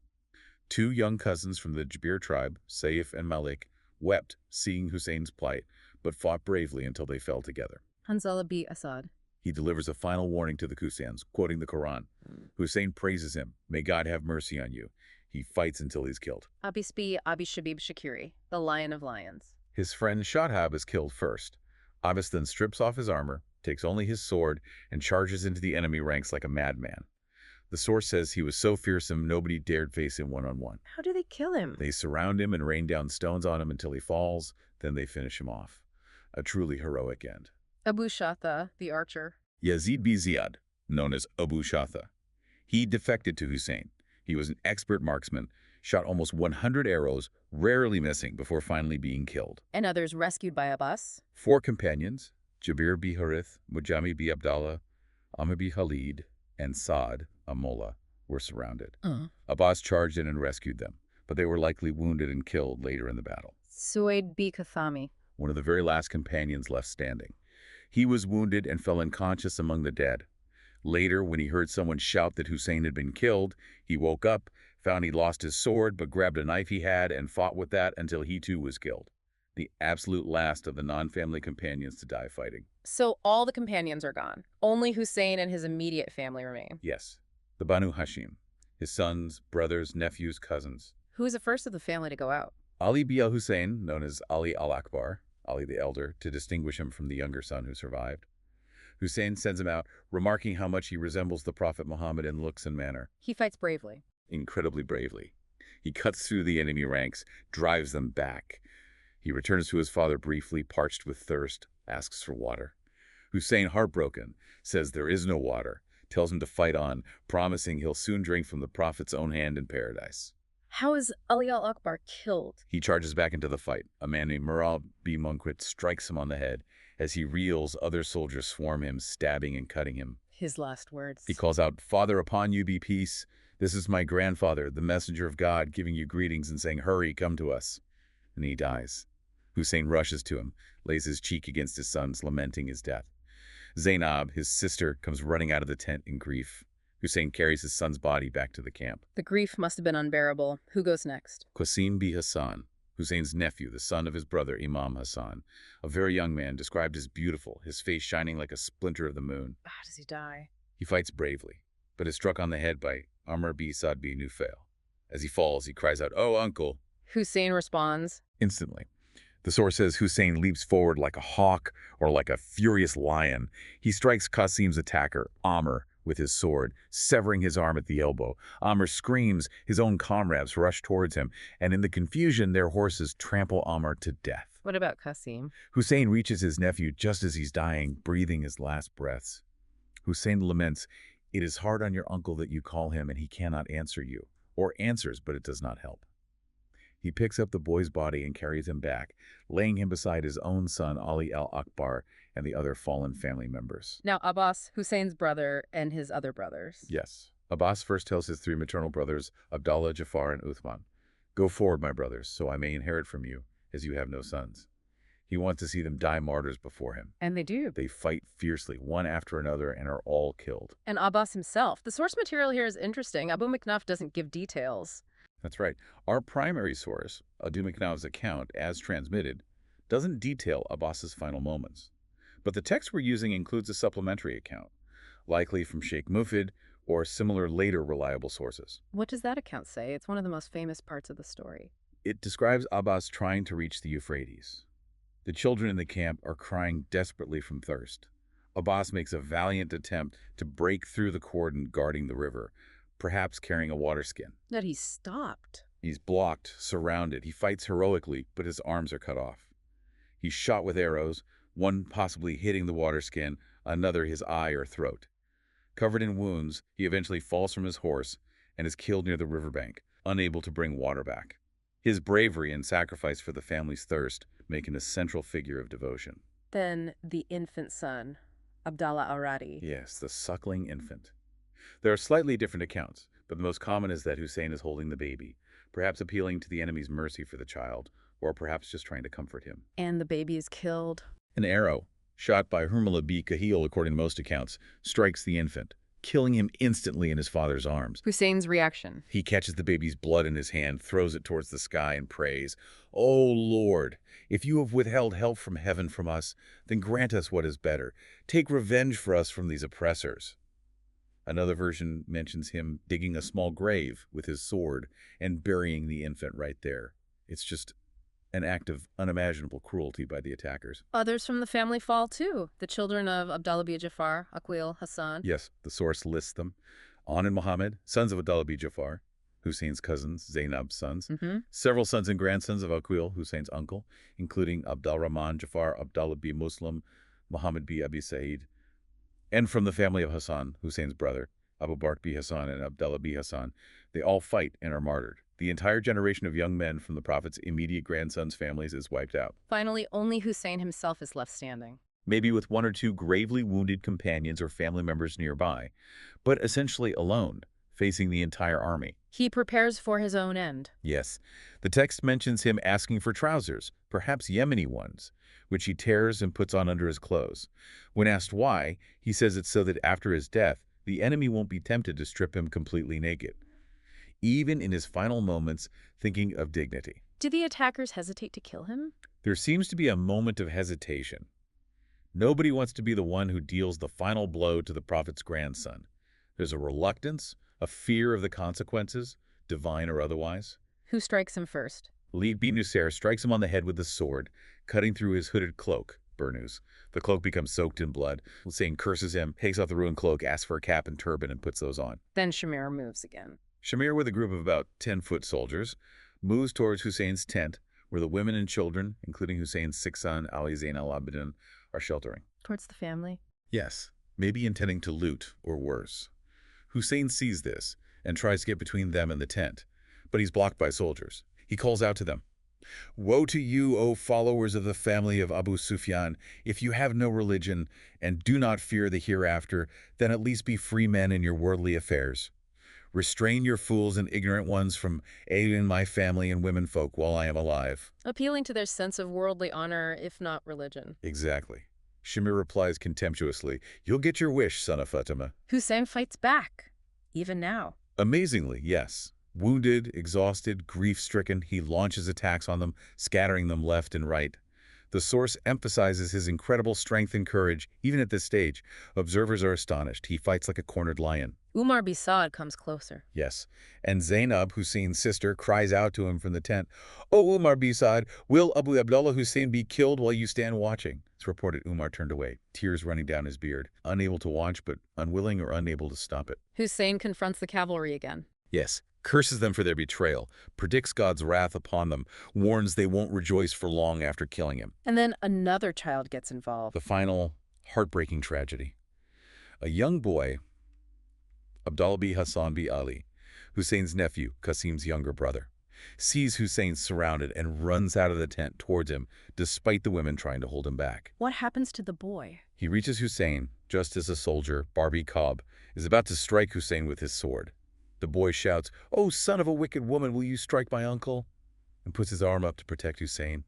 2 young cousins from the Jabir tribe, Saif and Malik, wept seeing Husayn's plight, but fought bravely until they fell together. Hanzala bi Asad. He delivers a final warning to the Kusans, quoting the Quran. Husayn praises him, "May God have mercy on you." He fights until he's killed. Abis bi Abi Shabib Shakiri, the Lion of Lions. His friend Shadhab is killed first. Abis then strips off his armor, takes only his sword, and charges into the enemy ranks like a madman. The source says he was so fearsome nobody dared face him one-on-one. How do they kill him? They surround him and rain down stones on him until he falls, then they finish him off. A truly heroic end. Abu Shatha, the archer. Yazid bi Ziyad, known as Abu Shatha. He defected to Husayn. He was an expert marksman, shot almost 100 arrows, rarely missing before finally being killed. And others rescued by Abbas. 4 companions, Jabir bi Harith, Mujami bi Abdallah, Amr bi Khalid, and Saad, a mullah, were surrounded. Abbas charged in and rescued them, but they were likely wounded and killed later in the battle. Suaid bi Kathami. One of the very last companions left standing. He was wounded and fell unconscious among the dead. Later, when he heard someone shout that Husayn had been killed, he woke up, found he lost his sword, but grabbed a knife he had and fought with that until he too was killed. The absolute last of the non-family companions to die fighting. So all the companions are gone. Only Husayn and his immediate family remain. Yes, the Banu Hashim, his sons, brothers, nephews, cousins. Who is the first of the family to go out? Ali bi al-Husayn, known as Ali al-Akbar, Ali the Elder, to distinguish him from the younger son who survived. Husayn sends him out, remarking how much he resembles the Prophet Muhammad in looks and manner. He fights bravely. Incredibly bravely. He cuts through the enemy ranks, drives them back. He returns to his father briefly, parched with thirst, asks for water. Husayn, heartbroken, says there is no water, tells him to fight on, promising he'll soon drink from the Prophet's own hand in paradise. How is Ali al-Akbar killed? He charges back into the fight. A man named Murad B. Munqit strikes him on the head. As he reels, other soldiers swarm him, stabbing and cutting him. His last words. He calls out, "Father, upon you be peace. This is my grandfather, the messenger of God, giving you greetings and saying, 'Hurry, come to us.'" And he dies. Husayn rushes to him, lays his cheek against his son's, lamenting his death. Zainab, his sister, comes running out of the tent in grief. Husayn carries his son's body back to the camp. The grief must have been unbearable. Who goes next? Qasim B. Hassan, Husayn's nephew, the son of his brother Imam Hassan, a very young man described as beautiful, his face shining like a splinter of the moon. How does he die? He fights bravely, but is struck on the head by Amr B. Sa'd B. Nufail. As he falls, he cries out, "Oh, uncle!" Husayn responds. Instantly. The source says Husayn leaps forward like a hawk or like a furious lion. He strikes Qasim's attacker, Amr, with his sword, severing his arm at the elbow. Amr screams, his own comrades rush towards him, and in the confusion their horses trample Amr to death. What about Qasim? Husayn reaches his nephew just as he's dying, breathing his last breaths. Husayn laments, "It is hard on your uncle that you call him and he cannot answer you," or answers, but it does not help. He picks up the boy's body and carries him back, laying him beside his own son Ali al-Akbar and the other fallen family members. Now Abbas, Husayn's brother, and his other brothers. Yes. Abbas first tells his three maternal brothers, Abdallah, Jafar, and Uthman, "Go forward, my brothers, so I may inherit from you, as you have no sons." He wants to see them die martyrs before him. And they do. They fight fiercely, one after another, and are all killed. And Abbas himself. The source material here is interesting. Abu Mikhnaf doesn't give details. That's right. Our primary source, Adu Mikhnaf's account, as transmitted, doesn't detail Abbas's final moments. But the text we're using includes a supplementary account, likely from Sheikh Mufid or similar later reliable sources. What does that account say? It's one of the most famous parts of the story. It describes Abbas trying to reach the Euphrates. The children in the camp are crying desperately from thirst. Abbas makes a valiant attempt to break through the cordon guarding the river, perhaps carrying a water skin. That he stopped. He's blocked, surrounded. He fights heroically, but his arms are cut off. He's shot with arrows, one possibly hitting the water skin, another his eye or throat. Covered in wounds, he eventually falls from his horse and is killed near the riverbank, unable to bring water back. His bravery and sacrifice for the family's thirst make him a central figure of devotion. Then the infant son, Abdallah al-Radi. Yes, the suckling infant. There are slightly different accounts, but the most common is that Husayn is holding the baby, perhaps appealing to the enemy's mercy for the child, or perhaps just trying to comfort him. And the baby is killed. An arrow, shot by Hurmala B. Kahil according to most accounts, strikes the infant, killing him instantly in his father's arms. Husayn's reaction. He catches the baby's blood in his hand, throws it towards the sky, and prays, "O Lord, if you have withheld help from heaven from us, then grant us what is better. Take revenge for us from these oppressors." Another version mentions him digging a small grave with his sword and burying the infant right there. It's just an act of unimaginable cruelty by the attackers. Others from the family fall too. The children of Abdallah B. Jafar, Aqil, Hassan. Yes, the source lists them. An and Muhammad, sons of Abdallah B. Jafar, Husayn's cousins, Zainab's sons. Several sons and grandsons of Aqil, Husayn's uncle, including Abdul Rahman Jafar, Abdallah B. Muslim, Muhammad B. Abi Sa'id. And from the family of Hassan, Husayn's brother, Abu Bakr B. Hassan and Abdallah B. Hassan, they all fight and are martyred. The entire generation of young men from the Prophet's immediate grandsons' families is wiped out. Finally, only Husayn himself is left standing. Maybe with one or two gravely wounded companions or family members nearby, but essentially alone, facing the entire army. He prepares for his own end. Yes, the text mentions him asking for trousers, perhaps Yemeni ones, which he tears and puts on under his clothes. When asked why, he says it's so that after his death, the enemy won't be tempted to strip him completely naked. Even in his final moments, thinking of dignity. Do the attackers hesitate to kill him? There seems to be a moment of hesitation. Nobody wants to be the one who deals the final blow to the Prophet's grandson. There's a reluctance, a fear of the consequences, divine or otherwise. Who strikes him first? Walid bin Nusair strikes him on the head with the sword, cutting through his hooded cloak, burnous. The cloak becomes soaked in blood. Hussein curses him, takes off the ruined cloak, asks for a cap and turban, and puts those on. Then Shamir moves again. Shamir, with a group of about 10-foot soldiers, moves towards Hussein's tent, where the women and children, including Hussein's sixth son, Ali Zain al-Abidin, are sheltering. Towards the family? Yes, maybe intending to loot, or worse. Hussein sees this and tries to get between them and the tent, but he's blocked by soldiers. He calls out to them, "Woe to you, O followers of the family of Abu Sufyan! If you have no religion and do not fear the hereafter, then at least be free men in your worldly affairs. Restrain your fools and ignorant ones from aiding my family and womenfolk while I am alive." Appealing to their sense of worldly honor, if not religion. Exactly. Shamir replies contemptuously, "You'll get your wish, son of Fatima." Hussein fights back, even now. Amazingly, yes. Wounded, exhausted, grief-stricken, he launches attacks on them, scattering them left and right. The source emphasizes his incredible strength and courage, even at this stage. Observers are astonished. He fights like a cornered lion. Umar bin Saad comes closer. Yes, and Zainab, Hussein's sister, cries out to him from the tent, "O Umar bin Saad, will Abu Abdullah Hussein be killed while you stand watching?" It's reported Umar turned away, tears running down his beard, unable to watch but unwilling or unable to stop it. Hussein confronts the cavalry again. Yes, curses them for their betrayal, predicts God's wrath upon them, warns they won't rejoice for long after killing him. And then another child gets involved. The final, heartbreaking tragedy. A young boy, Abdallah bin Hassan bin Ali, Hussein's nephew, Qasim's younger brother, sees Hussein surrounded and runs out of the tent towards him, despite the women trying to hold him back. What happens to the boy? He reaches Hussein just as a soldier, Barbi Cobb, is about to strike Hussein with his sword. The boy shouts, "Oh, son of a wicked woman, will you strike my uncle?" and puts his arm up to protect Hussein.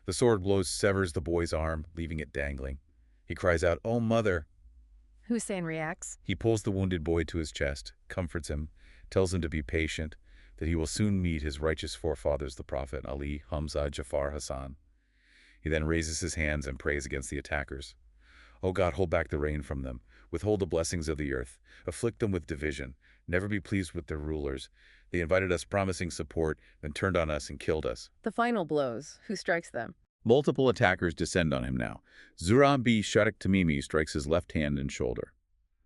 The sword blow severs the boy's arm, leaving it dangling. He cries out, "Oh, mother!" Hussein reacts. He pulls the wounded boy to his chest, comforts him, tells him to be patient, that he will soon meet his righteous forefathers, the Prophet, Ali, Hamza, Jafar, Hassan. He then raises his hands and prays against the attackers. "O God, hold back the rain from them, withhold the blessings of the earth, afflict them with division, never be pleased with their rulers. They invited us promising support, then turned on us and killed us." The final blows. Who strikes them? Multiple attackers descend on him now. Zuram bi Sharik Tamimi strikes his left hand and shoulder.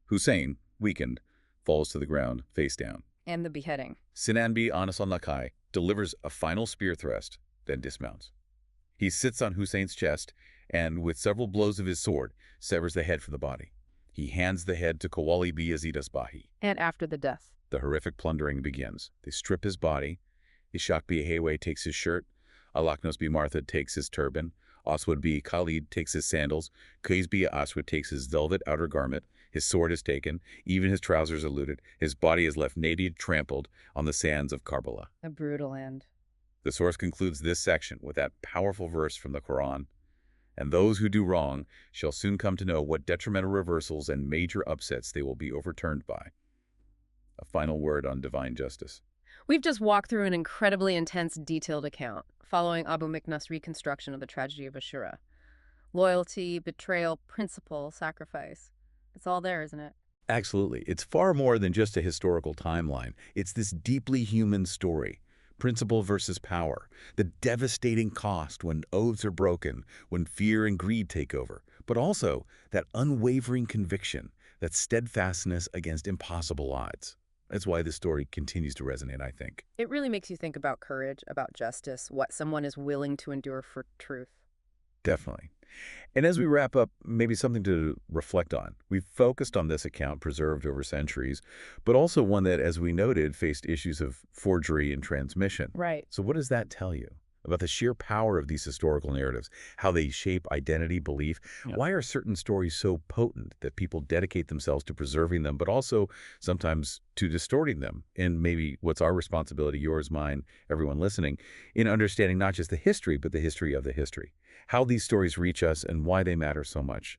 Hussein, weakened, falls to the ground, face down. And the beheading. Sinan bi Anas al-Nakai delivers a final spear thrust, then dismounts. He sits on Hussein's chest and, with several blows of his sword, severs the head from the body. He hands the head to Kawali bi Yazid Asbahi. And after the death. The horrific plundering begins. They strip his body. Ishaq bi Hayway takes his shirt. Alaknos bi Martha takes his turban. Aswad bi Khalid takes his sandals. Qais bi Aswad takes his velvet outer garment. His sword is taken. Even his trousers are looted. His body is left naked, trampled on the sands of Karbala. A brutal end. The source concludes this section with that powerful verse from the Quran. "And those who do wrong shall soon come to know what detrimental reversals and major upsets they will be overturned by." A final word on divine justice. We've just walked through an incredibly intense, detailed account, following Abu Mikhnaf's reconstruction of the tragedy of Ashura. Loyalty, betrayal, principle, sacrifice. It's all there, isn't it? Absolutely. It's far more than just a historical timeline. It's this deeply human story. Principle versus power. The devastating cost when oaths are broken, when fear and greed take over. But also that unwavering conviction, that steadfastness against impossible odds. That's why this story continues to resonate, I think. It really makes you think about courage, about justice, what someone is willing to endure for truth. Definitely. And as we wrap up, maybe something to reflect on. We've focused on this account preserved over centuries, but also one that, as we noted, faced issues of forgery and transmission. Right. So what does that tell you about the sheer power of these historical narratives, how they shape identity, belief? Yeah. Why are certain stories so potent that people dedicate themselves to preserving them, but also sometimes to distorting them? And maybe what's our responsibility, yours, mine, everyone listening, in understanding not just the history, but the history of the history, how these stories reach us and why they matter so much.